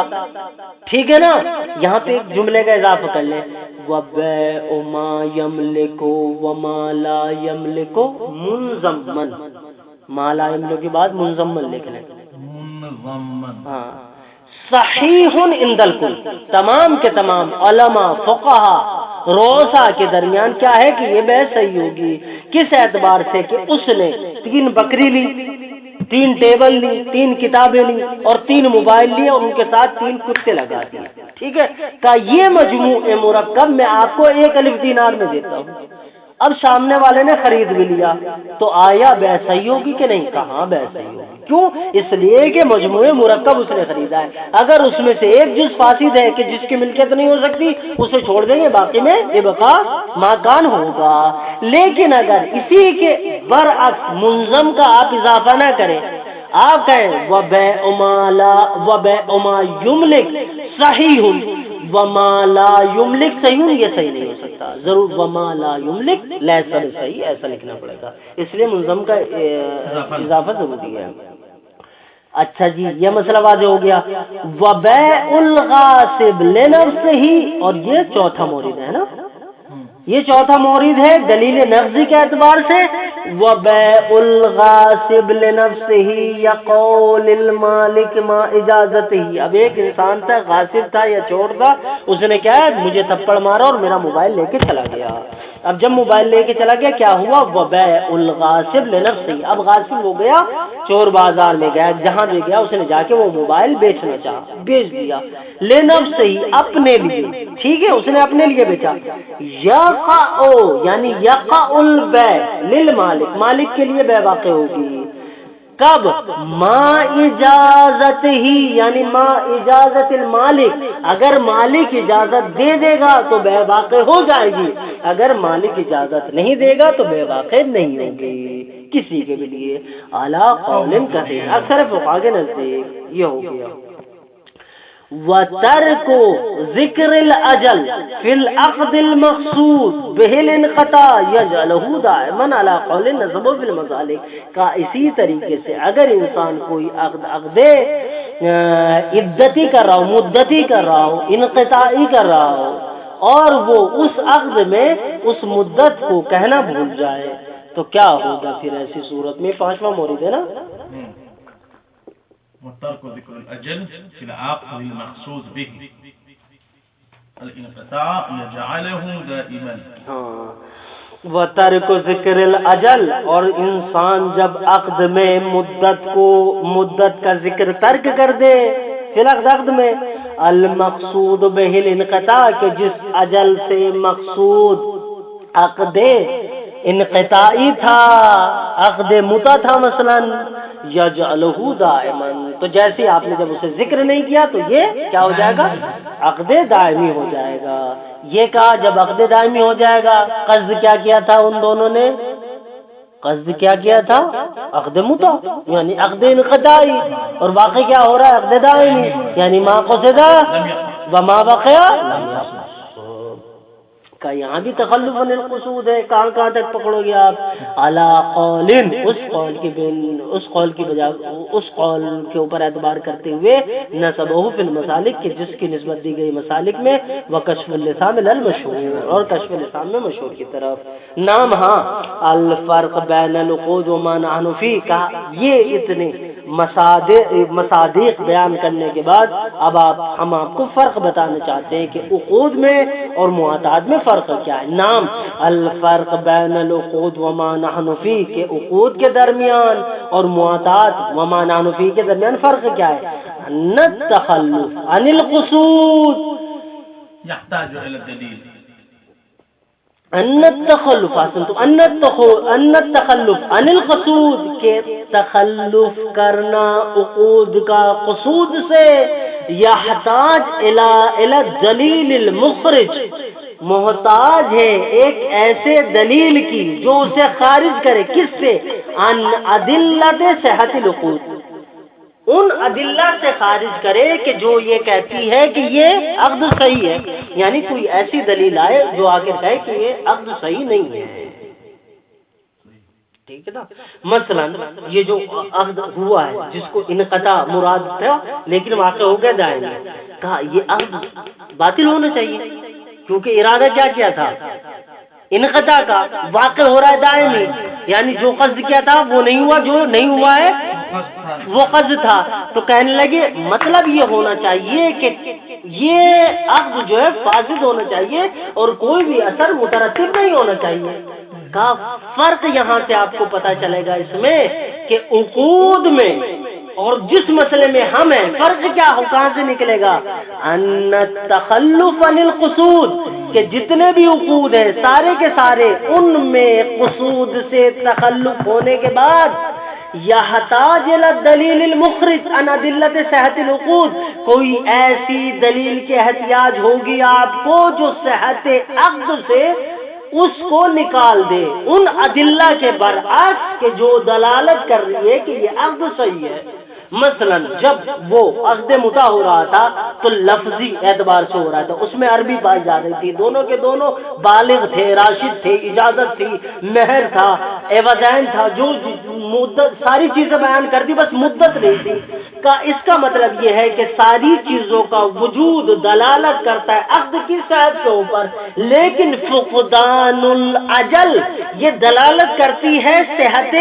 ٹھیک ہے نا، یہاں پہ ایک جملے کا اضافہ کر لیں، وَبَيْعُ مَا يَمْلِكُ وَمَا لَا يَمْلِكُ منضمن، ما لا يملك کے بعد منضمن لکھ لیں، ہاں، صحیح عند الکل، تمام کے تمام علماء فقہا روسا کے درمیان کیا ہے کہ یہ بحث صحیح ہوگی۔ کس اعتبار سے؟ کہ اس نے 3 بکری لی، 3 ٹیبل لی، 3 کتابیں لی اور 3 موبائل لیے اور ان کے ساتھ 3 کتے لگا دیے۔ ٹھیک ہے، کہ یہ مجموع مرکب میں آپ کو 1 الف دینار میں دیتا ہوں۔ اب سامنے والے نے خرید بھی لیا تو آیا بیع صحیح ہوگی کہ نہیں؟ کہاں بیع صحیح ہوگی؟ کیوں؟ اس لیے کہ مجموعہ مرکب اس نے خریدا ہے، اگر اس میں سے ایک جز فاسد ہے کہ جس کی ملکیت نہیں ہو سکتی اسے چھوڑ دیں گے، باقی میں ابقاء ما کان ہوگا۔ لیکن اگر اسی کے برعکس منظم کا آپ اضافہ نہ کریں، آپ کہیں وَبَيْعُ مَا يُمْلِكُ صحیح وَمَا لَا يُمْلِكُ صحیح، یہ صحیح نہیں ہو سکتا، ضرور وَمَا لَا يُمْلِكُ لیس صحیح ایسا لکھنا پڑے گا، اس لیے منظم کا اضافہ ضروری ہے۔ اچھا جی، یہ مسئلہ واضح ہو گیا۔ وَبَيْعُ الْغَاصِبِ لِنَفْسِهِ، اور یہ چوتھا مورد ہے نا، یہ چوتھا مورد ہے دلیل نفسی کے اعتبار سے، وَبَيْعُ الْغَاصِبِ لِنَفْسِهِ يَقُولُ لِلْمَالِكِ مَا إِجَازَتِهِ۔ اب ایک انسان تھا، غاصب تھا یا چور تھا، اس نے کیا ہے مجھے تھپڑ مارا اور میرا موبائل لے کے چلا گیا۔ اب جب موبائل لے کے چلا گیا کیا ہوا؟ وَبَيْعُ الْغَاصِبِ لِنَفْسِهِ، اب غاصب ہو گیا، چور بازار میں گیا، جہاں بھی گیا اس نے جا کے وہ موبائل بیچنا چاہا، بیچ دیا، لِنَفْسِهِ اپنے لیے، ٹھیک ہے، اس نے اپنے لیے بیچا۔ یعنی یقع البیع للمالک، مالک کے لیے بیع واقع ہوگی۔ کب؟ ما اجازت ہی، یعنی ما اجازت المالک، اگر مالک اجازت دے دے گا تو بے واقع ہو جائے گی، اگر مالک اجازت نہیں دے گا تو بے واقع نہیں ہوگی کسی کے بھی لیے۔ اعلیٰ قول کثیر، اکثر فقہا کے نزدیک یہ ہو گیا۔ وَتَرْكُ ذِكْرِ الْأَجَلِ فِي الْعَقْدِ الْمَقْصُودِ بِهِ الْانْقِطَاعِ يَجْعَلُهُ دَائِمًا عَلَى قَوْلٍ نَصَبَهُ فِي الْمَسَالِكِ کا اسی طریقے سے اگر انسان کوئی عقد عدتی کر رہا ہو، مدتی کر رہا ہو، انقطاعی کر رہا ہو، اور وہ اس عقد میں اس مدت کو کہنا بھول جائے تو کیا ہوگا پھر ایسی صورت میں؟ پانچواں مورد ہے نا، وترك ذكر الأجل في العقد المقصود به الانقطاع يجعله دائما۔ وترک ذکر الاجل، اور انسان جب عقد میں مدت کا ذکر ترک کر دے، فی العقد میں، المقصود به الانقطاع، کہ جس اجل سے مقصود عقد انقطاعی تھا، عقد متا تھا مثلا، یجعلہ دائما، تو جیسے آپ نے جب اسے ذکر نہیں کیا تو یہ کیا ہو جائے گا؟ عقد دائمی ہو جائے گا۔ یہ کہا جب عقد دائمی ہو جائے گا، قصد کیا کیا تھا ان دونوں نے؟ قصد کیا کیا تھا؟ عقد متا، یعنی عقد انقطاعی، اور واقع کیا ہو رہا ہے؟ عقد دائمی، یعنی ما قصد وما وقع کا یہاں بھی تخلف عن القصود ہے۔ کہاں تک پکڑو گے آپ؟ علی قول، اس قول کی بجائے اس قول کے اوپر اعتبار کرتے ہوئے نسبہ فی المسالک، کہ جس کی نسبت دی گئی مسالک میں، وکشف اللسان للمشہور، اور کشف اللسان میں مشہور کی طرف نام۔ ہاں، الفرق بین العقود وما نحن فیہ، کا یہ اتنے مصادیق بیان کرنے کے بعد اب ہم آپ کو فرق بتانا چاہتے ہیں کہ عقود میں اور معتاد میں فرق کیا ہے۔ نام، الفرق بین العقود وما نحن فیہ، کہ عقود کے درمیان اور معتاد وما نحن فیہ کے درمیان فرق کیا ہے؟ ان التخلف عن القصود يحتاج الى الدليل، ان التخلف عن القصود، کے تخلف کرنا عقود کا قصود سے، یحتاج الى الدلیل المخرج، محتاج ہے ایک ایسے دلیل کی جو اسے خارج کرے، کس سے؟ عن ادلۃ صحت العقود، ان ادلہ سے خارج کرے کہ جو یہ کہتی ہے کہ یہ عقد صحیح ہے، یعنی کوئی ایسی دلیل آئے جو آ کے کہے کہ یہ عقد صحیح نہیں ہے، ٹھیک ہے نا۔ مثلا یہ جو عقد ہوا ہے جس کو انقطاع مراد تھا لیکن واقع ہو گیا دائمی، کہا یہ عقد باطل ہونا چاہیے، کیونکہ ارادہ کیا کیا تھا؟ انقطاع کا، واقع ہو رہا ہے دائمی، یعنی جو قصد کیا تھا وہ نہیں ہوا، جو نہیں ہوا ہے وہ قصد تھا۔ تو کہنے لگے مطلب یہ ہونا چاہیے کہ یہ عقد جو ہے فاسد ہونا چاہیے اور کوئی بھی اثر مترتب نہیں ہونا چاہیے۔ کا فرق یہاں سے آپ کو پتا چلے گا اس میں کہ عقود میں اور جس مسئلے میں ہم ہیں فرق کیا ہو، کہاں سے نکلے گا؟ ان التخلف عن القصود، کہ جتنے بھی عقود ہیں سارے کے سارے ان میں قصود سے تخلف ہونے کے بعد یحتاج الی الدلیل المخرج عن ادلۃ صحت العقود، کوئی ایسی دلیل کے احتیاج ہوگی آپ کو جو صحت عقد سے اس کو نکال دے ان ادلہ کے برعکس کہ جو دلالت کر رہی ہے کہ یہ عقد صحیح ہے۔ مثلا جب وہ عقد متا ہو رہا تھا تو لفظی اعتبار سے ہو رہا تھا، اس میں عربی پائی جا رہی تھی، دونوں کے دونوں بالغ تھے، راشد تھے، اجازت تھی، مہر تھا، عوضین تھا، جو مدت ساری چیزیں بیان کر دی، بس مدت نہیں تھی۔ اس کا مطلب یہ ہے کہ ساری چیزوں کا وجود دلالت کرتا ہے عقد کی صحت کے اوپر، لیکن فقدان الاجل یہ دلالت کرتی ہے صحت،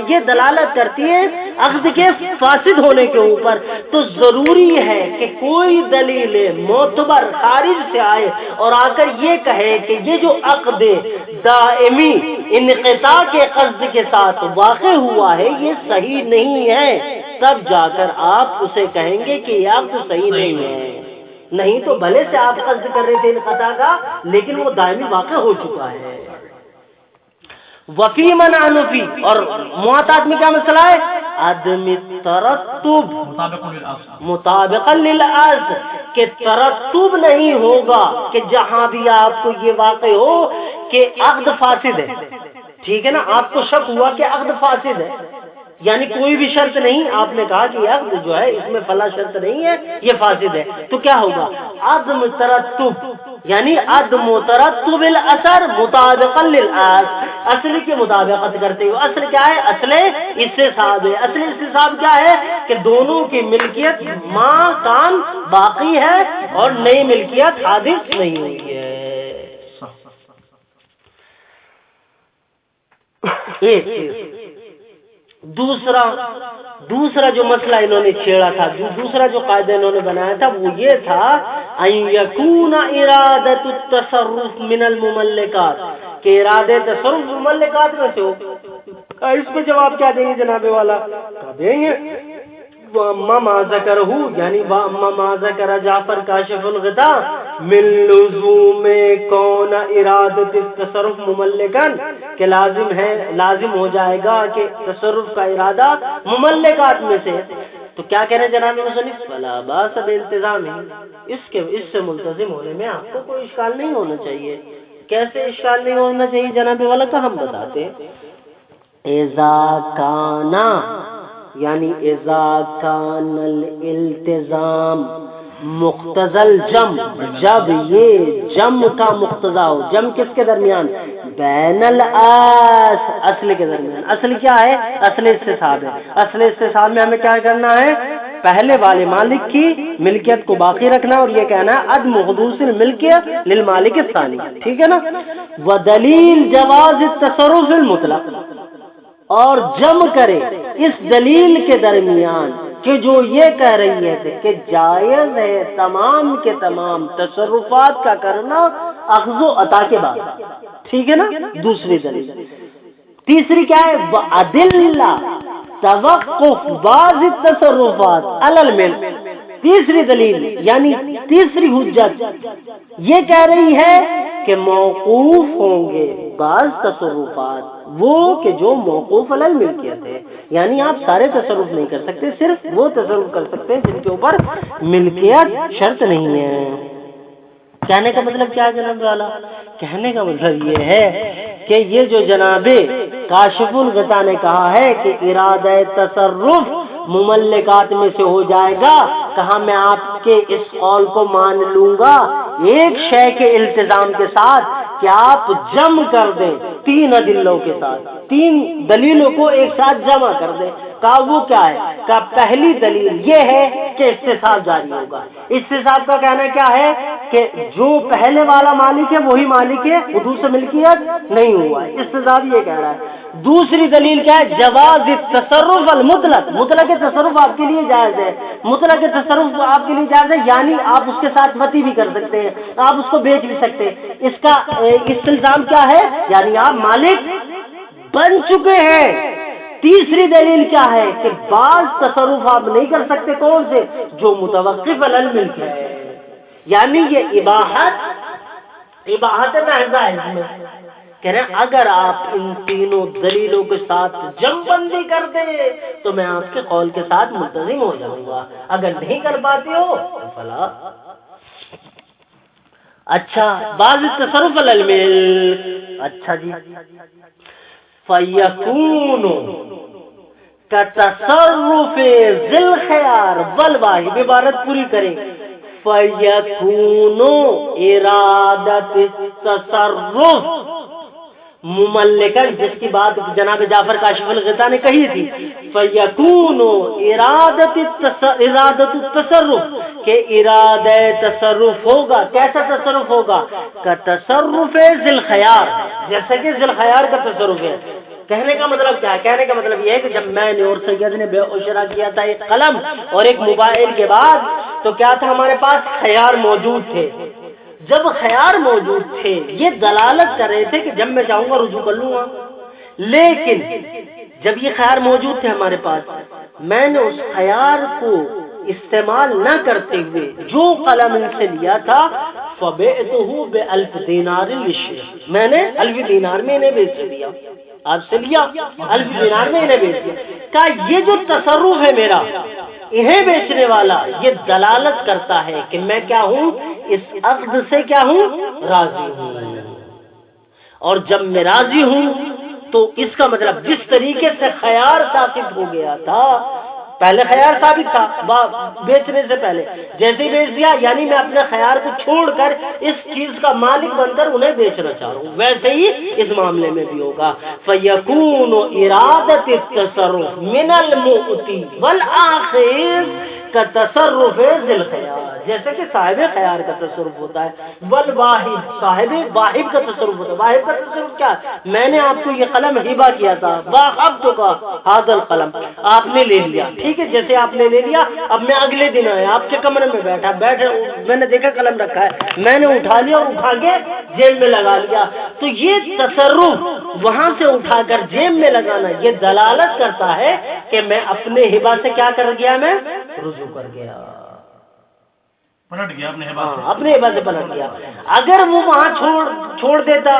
یہ دلالت کرتی ہے عقد کے فاسد ہونے کے اوپر۔ تو ضروری ہے کہ کوئی دلیل معتبر خارج سے آئے اور آ کر یہ کہے کہ یہ جو عقد دائمی انقطاع کے قصد کے ساتھ واقع ہوا ہے یہ صحیح نہیں ہے، تب جا کر آپ اسے کہیں گے کہ یہ عقد صحیح نہیں ہے۔ نہیں تو بھلے سے آپ قصد کر رہے تھے انقطاع کا لیکن وہ دائمی واقع ہو چکا ہے۔ وفی من عنفی، اور معتاد میں کیا مسئلہ ہے؟ عدم ترتب مطابق للأصل، مطابقا للأصل، کہ ترتب نہیں ہوگا کہ جہاں بھی آپ کو یہ واقع ہو کہ عقد فاسد ہے، ٹھیک ہے نا، آپ کو شک ہوا کہ عقد فاسد ہے، یعنی کوئی بھی شرط نہیں، آپ نے کہا کہ عقد جو ہے اس میں فلاں شرط نہیں ہے، یہ فاسد ہے، تو کیا ہوگا؟ عدم ترتب، یعنی عدم ترتب الاثر مطابقا للاصل، اصل کی مطابقت کرتے ہوئے۔ اصل کیا ہے؟ اصل استصحاب ہے۔ اصل استصحاب کیا ہے؟ کہ دونوں کی ملکیت ماں کام باقی ہے اور نئی ملکیت حادث نہیں ہوئی ہے۔ ایک چیز، دوسرا جو مسئلہ انہوں نے چھیڑا تھا، دوسرا جو قاعدہ انہوں نے بنایا تھا وہ یہ تھا ان یکون ارادۃ التصرف من المملکات، کہ ارادہ تصرف مملکات میں سے ہو۔ اس کو جواب کیا دیں گے جناب والا؟ کہا دیں گے ما ذکرہ، یعنی ما ذکر جعفر کاشف الغطاء من لزوم کون ارادت التصرف مملکن، کہ لازم ہو جائے گا کہ تصرف کا ارادہ مملکات میں سے۔ تو کیا کہہ رہے ہیں جناب مصنف؟ فلا باس بالتزام، اس سے ملتزم ہونے میں آپ کو کوئی اشکال نہیں ہونا چاہیے۔ کیسے اشکال نہیں ہونا چاہیے جناب والا؟ کا ہم بتاتے ہیں، اذا کانا، یعنی اذا کان الالتزام مقتضى الجم، جب یہ جم کا مقتضا ہو، جم کس کے درمیان؟ بین اصل کے درمیان۔ اصل کیا ہے؟ اصل استصحاب ہے۔ اصل استصحاب میں ہمیں کیا کرنا ہے؟ پہلے والے مالک کی ملکیت کو باقی رکھنا اور یہ کہنا ہے عدم حدوث الملکیت للمالک الثانی، ٹھیک ہے نا؟ ودلیل جواز التصرف المطلق، اور جم کرے اس دلیل کے درمیان کہ جو یہ کہہ رہی ہے کہ جائز ہے تمام کے تمام تصرفات کا کرنا اخذ و عطا کے بعد، ٹھیک ہے نا؟ دوسری دلیل۔ تیسری کیا ہے؟ وَأَدِلَّ توقف بعض التصرفات علی الملک، تیسری دلیل یعنی تیسری حجت یہ کہہ رہی ہے کہ موقوف ہوں گے بعض تصرفات وہ کہ جو موقوف علی الملکیت ہے، یعنی آپ سارے تصرف نہیں کر سکتے، صرف وہ تصرف کر سکتے ہیں جن کے اوپر ملکیت شرط نہیں ہے۔ کہنے کا مطلب کیا ہے جناب والا؟ کہنے کا مطلب یہ ہے کہ یہ جو جناب کاشف الغطاء نے کہا ہے کہ ارادہ تصرف مملکات میں سے ہو جائے گا، کہاں میں آپ کے اس قول کو مان لوں گا ایک شے کے التزام کے ساتھ کہ آپ جمع کر دیں تین ادلوں کے ساتھ، تین دلیلوں کو ایک ساتھ جمع کر دیں۔ کہا وہ کیا ہے؟ کہا پہلی دلیل یہ ہے کہ استصحاب جاری ہوگا۔ استصحاب کا کہنا کیا ہے کہ جو پہلے والا مالک ہے وہی مالک ہے، حدوث ملکیت نہیں ہوا ہے، استصحاب یہ کہہ رہا ہے۔ دوسری دلیل کیا ہے؟ جواز التصرف المطلق، مطلق تصرف آپ کے لیے جائز ہے، مطلق تصرف آپ کے لیے جائز ہے، یعنی آپ اس کے ساتھ وطی بھی کر سکتے ہیں، آپ اس کو بیچ بھی سکتے ہیں۔ اس کا استلزام کیا ہے؟ یعنی آپ مالک بن چکے ہیں۔ تیسری دلیل کیا ہے کہ بعض تصرف آپ نہیں کر سکتے، کون سے؟ جو متوقف علی الملک ہے، یعنی یہ اباحت محض ہے اس میں۔ کہہ رہے ہیں اگر آپ ان تینوں دلیلوں کے ساتھ جم بندی کر دیں تو میں آپ کے قول کے ساتھ ملتزم ہو جاؤں گا، اگر نہیں کر پاتے ہو تو فلا۔ اچھا، بعض تصرف علی الملک، اچھا جی، فَيَكُونُ كَتَصَرُّفِ ذِي الْخِيَارِ وَالْوَاحِدِ، عبارت پوری کریں۔ فَيَكُونُ إِرَادَةِ التصرف مملکن، جس کی بات جناب جعفر کاشف الغطاء نے کہی تھی، فَيَكُونُ إِرَادَةُ التصرف، کہ ارادہ تصرف ہوگا۔ کیسا تصرف ہوگا؟ كَتَصَرُّفِ ذِي الْخِيَارِ، جیسے کہ ذی الخیار کا تصرف ہے۔ کہنے کا مطلب کیا ہے؟ کہنے کا مطلب یہ ہے کہ جب میں نے اور سید نے بے عشرہ کیا تھا ایک قلم اور ایک موبائل کے بعد، تو کیا تھا ہمارے پاس؟ خیار موجود تھے۔ جب خیار موجود تھے یہ دلالت کر رہے تھے کہ جب میں چاہوں گا رجوع کر لوں گا، لیکن جب یہ خیار موجود تھے ہمارے پاس، میں نے اس خیار کو استعمال نہ کرتے ہوئے جو قلم ان سے لیا تھا فَبِعْتُهُ بِأَلْفِ دِينَارٍ لِلشِّيخِ، میں نے 1000 دینار میں انہیں بیچ دیا، آپ سے لیا 1000 دینار میں انہیں بیچ دیا۔ کہا یہ جو تصرف ہے میرا انہیں بیچنے والا، یہ دلالت کرتا ہے کہ میں کیا ہوں، اس عقد سے کیا ہوں، راضی ہوں، اور جب میں راضی ہوں تو اس کا مطلب جس طریقے سے خیار ثابت ہو گیا تھا، پہلے خیار ثابت تھا بیچنے سے پہلے، جیسے ہی بیچ دیا یعنی میں اپنے خیار کو چھوڑ کر اس چیز کا مالک بن کر انہیں بیچنا چاہ رہا ہوں، ویسے ہی اس معاملے میں بھی ہوگا۔ فَيَكُونُ إِرَادَةُ التَّصَرُّفِ مِنَ الْمُؤْتِ وَالْآخِذِ كَتَصَرُّفِ ذِي الْخِيَارِ، جیسے کہ صاحب خیار کا تصرف ہوتا ہے، والواہب صاحب واہب کا تصرف ہوتا ہے۔ واہب کا تصرف کیا ہے؟ میں نے آپ کو یہ قلم ہبہ کیا تھا، واہبتک ھذا القلم، آپ نے لے لیا، ٹھیک ہے، جیسے آپ نے لے لیا، اب میں اگلے دن آیا آپ کے کمرے میں بیٹھا میں نے دیکھا قلم رکھا ہے، میں نے اٹھا لیا اور اٹھا کے جیب میں لگا لیا، تو یہ تصرف وہاں سے اٹھا کر جیب میں لگانا یہ دلالت کرتا ہے کہ میں اپنے ہبہ سے کیا کر گیا، میں رجوع کر گیا، پلٹ گیا اپنے ہبہ سے پلٹ گیا۔ اگر وہ وہاں چھوڑ دیتا،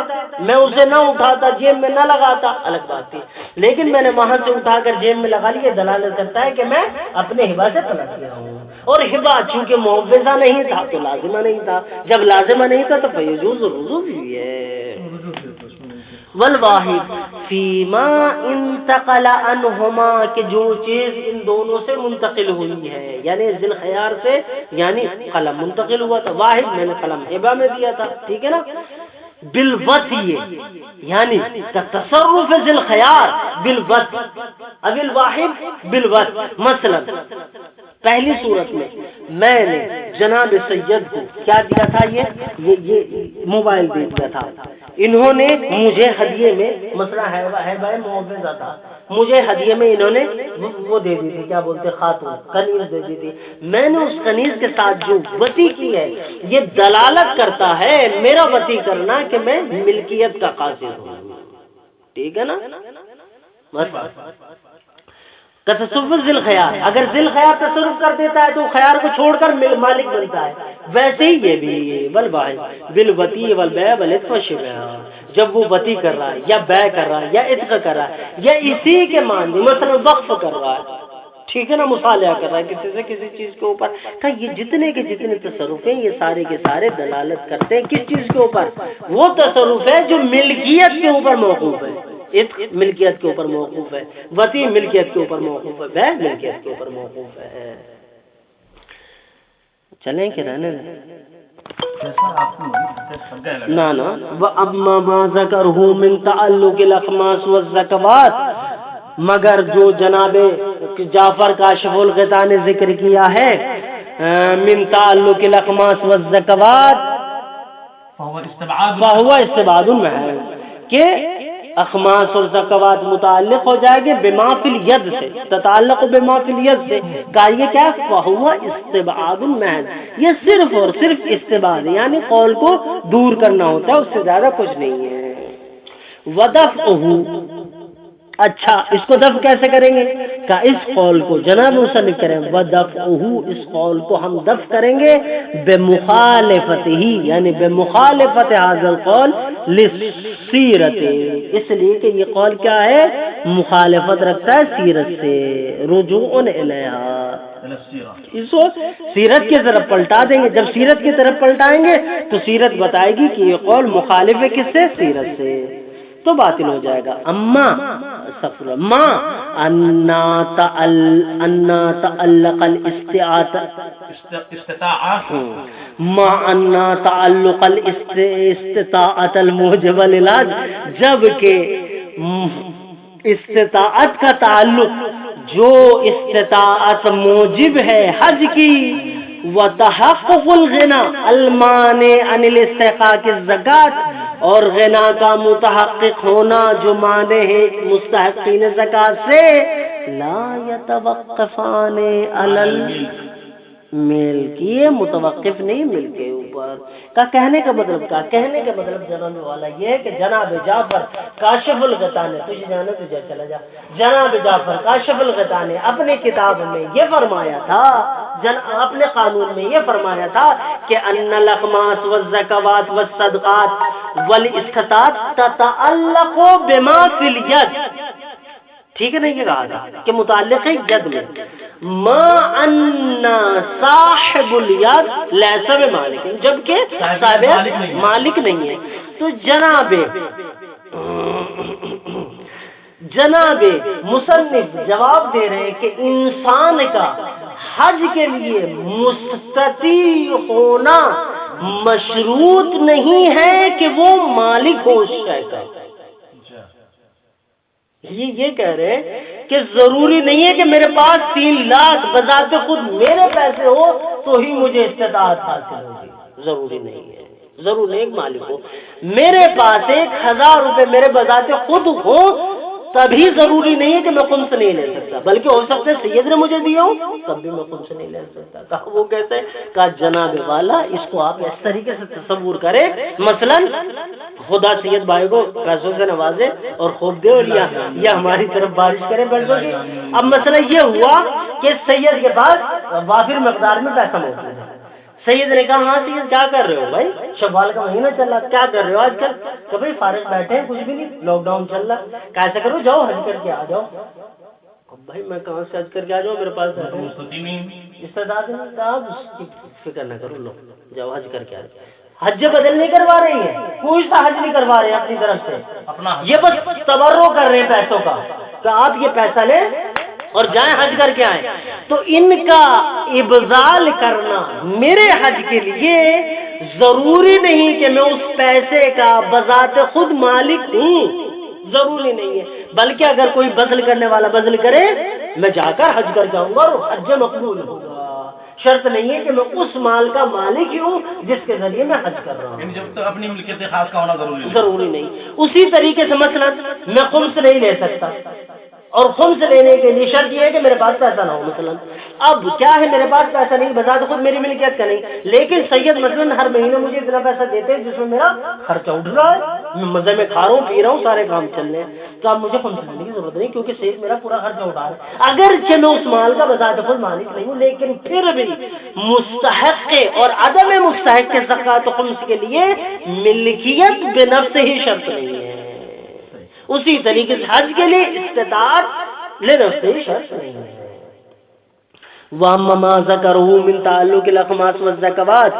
میں اسے نہ اٹھاتا، جیب میں نہ لگاتا، الگ بات تھی، لیکن میں نے وہاں سے اٹھا کر جیب میں لگا لیا، دلالت کرتا ہے کہ میں اپنے ہبہ سے پلٹ گیا ہوں۔ اور ہبہ چونکہ معوضہ نہیں تھا تو لازمہ نہیں تھا، جب لازمہ نہیں تھا تو فیجوز رجوع بھی ہے۔ والواحد فیما انتقل عنہما، کہ جو چیز ان دونوں سے منتقل ہوئی ہے، یعنی ذی الخیار سے یعنی قلم منتقل ہوا تھا، واحد میں نے قلم ہبہ میں دیا تھا، ٹھیک ہے نا، بالوصی یعنی تصرف ذی الخیار بالوصی، اب الواحد بالوصی، مثلا پہلی صورت میں نے جناب سید کو کیا دیا تھا، یہ موبائل دے دیا تھا، انہوں نے مجھے ہدیے میں، مثلا ہے بھائی معوضہ تھا، مجھے ہدیے میں انہوں نے وہ دے دی تھی، کیا بولتے خاتون، کنیز دے دی تھی، میں نے اس کنیز کے ساتھ جو وصی کی ہے یہ دلالت کرتا ہے میرا وصی کرنا کہ میں ملکیت کا قاصد ہوں، ٹھیک ہے نا، تصرف ذی الخیار، اگر ذی الخیار تصرف کر دیتا ہے تو خیار کو چھوڑ کر مالک بنتا ہے، ویسے ہی یہ بھی والواحد بالوطی والبیع والعتق والشبہ، جب وہ وطی کر رہا ہے یا بیع کر رہا ہے یا عتق کر رہا ہے یا اسی کے معنی مثلا وقف کر رہا ہے، ٹھیک ہے نا، مصالحہ کر رہا ہے کسی سے کسی چیز کے اوپر، کہ یہ جتنے کے جتنے تصرف ہیں یہ سارے کے سارے دلالت کرتے ہیں کس چیز کے اوپر، وہ تصرف ہے جو ملکیت کے اوپر موقوف ہے، عتق ملکیت کے اوپر موقوف ہے، وطی ملکیت کے اوپر موقوف ہے، بیع ملکیت کے اوپر موقوف ہے۔ چلیں کہ رہنے نا وَأَمَّا مَا ذَكَرْهُ مِنْ تَعَلُّقِ الْأَخْمَاسِ وَالزَّكَوَاتِ، مگر جو جناب جعفر کاشف الغطا نے ذکر کیا ہے من تعلق الاخماس والزکوات فهو استبعاد محض، کہ اخماس اور زکوات متعلق ہو جائے گے بما فی الید سے، تتعلق بما فی الید سے، کہا یہ کیا ہے، فہو استبعاد محض، یہ صرف اور صرف استبعاد یعنی قول کو دور کرنا ہوتا ہے، اس سے زیادہ کچھ نہیں ہے۔ ودفعہ، اچھا اس کو دفع کیسے کریں گے، کہ اس قول کو جناب مصنف کریں ودفعہ، اس قول کو ہم دفع کریں گے بمخالفت ہی یعنی بمخالفت هذا القول للسیرت، اس لیے کہ یہ قول کیا ہے، مخالفت رکھتا ہے سیرت سے، رجوع الیہا، اس کو سیرت کی طرف پلٹا دیں گے، جب سیرت کی طرف پلٹائیں گے تو سیرت بتائے گی کہ یہ قول مخالف ہے کس سے، سیرت سے، تو باطل ہو جائے گا۔ اما ما انا تعلق ما انا تعلق الاستطاعت الموجب للحج، جب کہ استطاعت کا تعلق جو استطاعت موجب ہے حج کی، وتحقق الغنا المانع عن الاستحقاق الزکات، اور غنا کا متحقق ہونا جو مانے ہے مستحقین زکات سے، لا یتوقفان علی الملک، یہ متوقف نہیں ملک کے اوپر، کا کہنے کا مطلب کیا، کہنے کا مطلب جناب والا یہ ہے کہ جناب جعفر کاشف الغطا نے، تجھے جانا تجھے چلا جا، جناب جعفر کاشف الغطا نے اپنی کتاب میں یہ فرمایا تھا، اپنے قانون میں یہ فرمایا تھا کہ ان الاخماس والزکوات والصدقات والاستطاعت تتعلق بما فی الید، ٹھیک ہے نا، یہ کہا تھا کہ متعلق ہے ید میں، ما ان صاحب الید لیس بمالک، جبکہ صاحب مالک نہیں ہے. تو جناب مصنف جواب دے رہے ہیں کہ انسان کا حج کے لیے مستطیع ہونا مشروط نہیں ہے کہ وہ مالک ہو اس شے کا. یہ کہہ رہے ہیں کہ ضروری نہیں ہے کہ میرے پاس 3 لاکھ بذات خود میرے پیسے ہو تو ہی مجھے استطاعت حاصل ہوگی. ضروری نہیں ہے، ضرور نہیں مالک ہو. میرے پاس 1000 روپے میرے بذات خود ہو تبھی ضروری نہیں ہے کہ میں خمس نہیں لے سکتا، بلکہ ہو سکتا ہے سید نے مجھے دیا ہو تب بھی میں خمس نہیں لے سکتا. کہا وہ کیسے؟ کہا جناب والا اس کو آپ اس طریقے سے تصور کریں، مثلا خدا سید بھائی کو پیسوں سے نوازے اور خوب دے، اور یا ہماری طرف بارش کرے پیسوں کی. اب مسئلہ یہ ہوا کہ سید کے پاس وافر مقدار میں پیسہ موجود ہے. سید نے کہا ہاں سید کیا کر رہے ہو بھائی، شوال کا مہینہ چل رہا، کیا کر رہے ہو آج کل؟ کہ بھائی فارغ بیٹھے ہیں، کچھ بھی نہیں، لاک ڈاؤن چل رہا. کیسے کرو، جاؤ حج کر کے آ جاؤ. اب بھائی میں کہاں سے حج کر کے آ جاؤں، میرے پاس استعداد نہیں. کہا اس کی فکر نہ کرو، لو جاؤ حج کر کے آ جاؤ. حج بدل نہیں کروا رہی ہے، کوئی سا حج نہیں کروا رہے اپنی طرف سے، یہ بس تبرع کر رہے ہیں پیسوں کا کہ آپ یہ پیسہ لیں اور جائیں حج کر کے آئیں. تو ان کا ابذال کرنا میرے حج کے لیے ضروری نہیں کہ میں اس پیسے کا بذات خود مالک ہوں، ضروری نہیں ہے. بلکہ اگر کوئی بذل کرنے والا بذل کرے میں جا کر حج کر جاؤں گا اور حج مقبول ہوگا. شرط نہیں ہے کہ میں اس مال کا مالک ہی ہوں جس کے ذریعے میں حج کر رہا ہوں. جب تک اپنی ملکیت خاص کا ہونا ضروری نہیں. اسی طریقے سے مثلا میں خمس نہیں لے سکتا، اور خمس لینے کے لیے شرط یہ ہے کہ میرے پاس پیسہ نہ ہو. مثلا اب کیا ہے، میرے پاس پیسہ نہیں، بذات خود میری ملکیت کا نہیں، لیکن سید مثلا ہر مہینے مجھے اتنا پیسہ دیتے ہیں جس میں میرا خرچہ اٹھ رہا ہے، میں مزے میں کھا رہا ہوں، پی رہا ہوں، سارے کام چل رہے ہیں. تو اب مجھے خمس لینے کی ضرورت نہیں، کیونکہ سید میرا پورا خرچہ اٹھا رہا ہے. اگرچہ میں اس مال کا بذات خود مالک نہیں ہوں، لیکن پھر بھی مستحق اور عدم مستحق کے زکات و خمس کے لیے ملکیت بنفس ہی شرط نہیں ہے. اسی طریقے سے حج کے لیے استطاعت لینا سے شرط نہیں ہے. وَأَمَّا مَا ذَكَرُهُ مِنْ تَعَلُّقِ الْأَخْمَاسِ وَالزَّكَوَاتِ،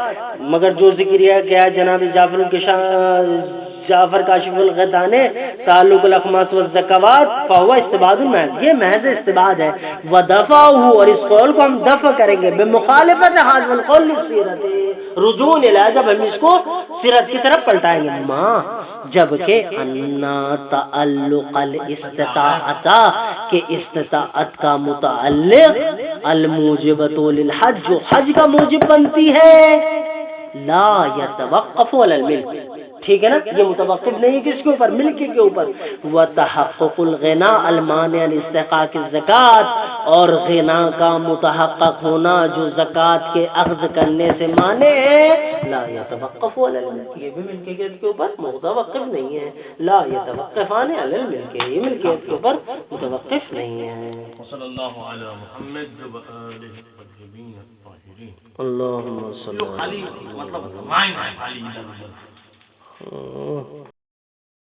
مگر جو ذکر کیا جناب جعفر کاشف الغطا نے تعلق الاخماس والزکوات فهو استباد محض، یہ محض استباد ہے. ودفعه، اور اس قول کو ہم دفع کریں گے بمخالفت حاضر القول سیرت، رجوع الیہ، جب ہم اس کو سیرت کی طرف پلٹائیں گے. ماں جبکہ انا تعلق الاستطاعت، کہ استطاعت کا متعلق الموجبۃ للحج، جو حج کا موجب بنتی ہے، لا يتوقف علی الملک، ٹھیک ہے نا، یہ متوقف نہیں کس کے اوپر، ملکی کے اوپر. وتحقق الغنا المانع لاستحقاق الزکات، اور غنا کا متحقق ہونا جو زکات کے اخذ کرنے سے مانع ہے، لا يتوقف علی الملک، یہ بھی ملکیت کے اوپر متوقف نہیں ہے. لا يتوقفان علی الملک، یہ ملکیت کے اوپر متوقف نہیں ہے. صلی اللہ علی محمد و آلہ الطاہرین الطاہرین. اللهم صل خالی مطلب معنی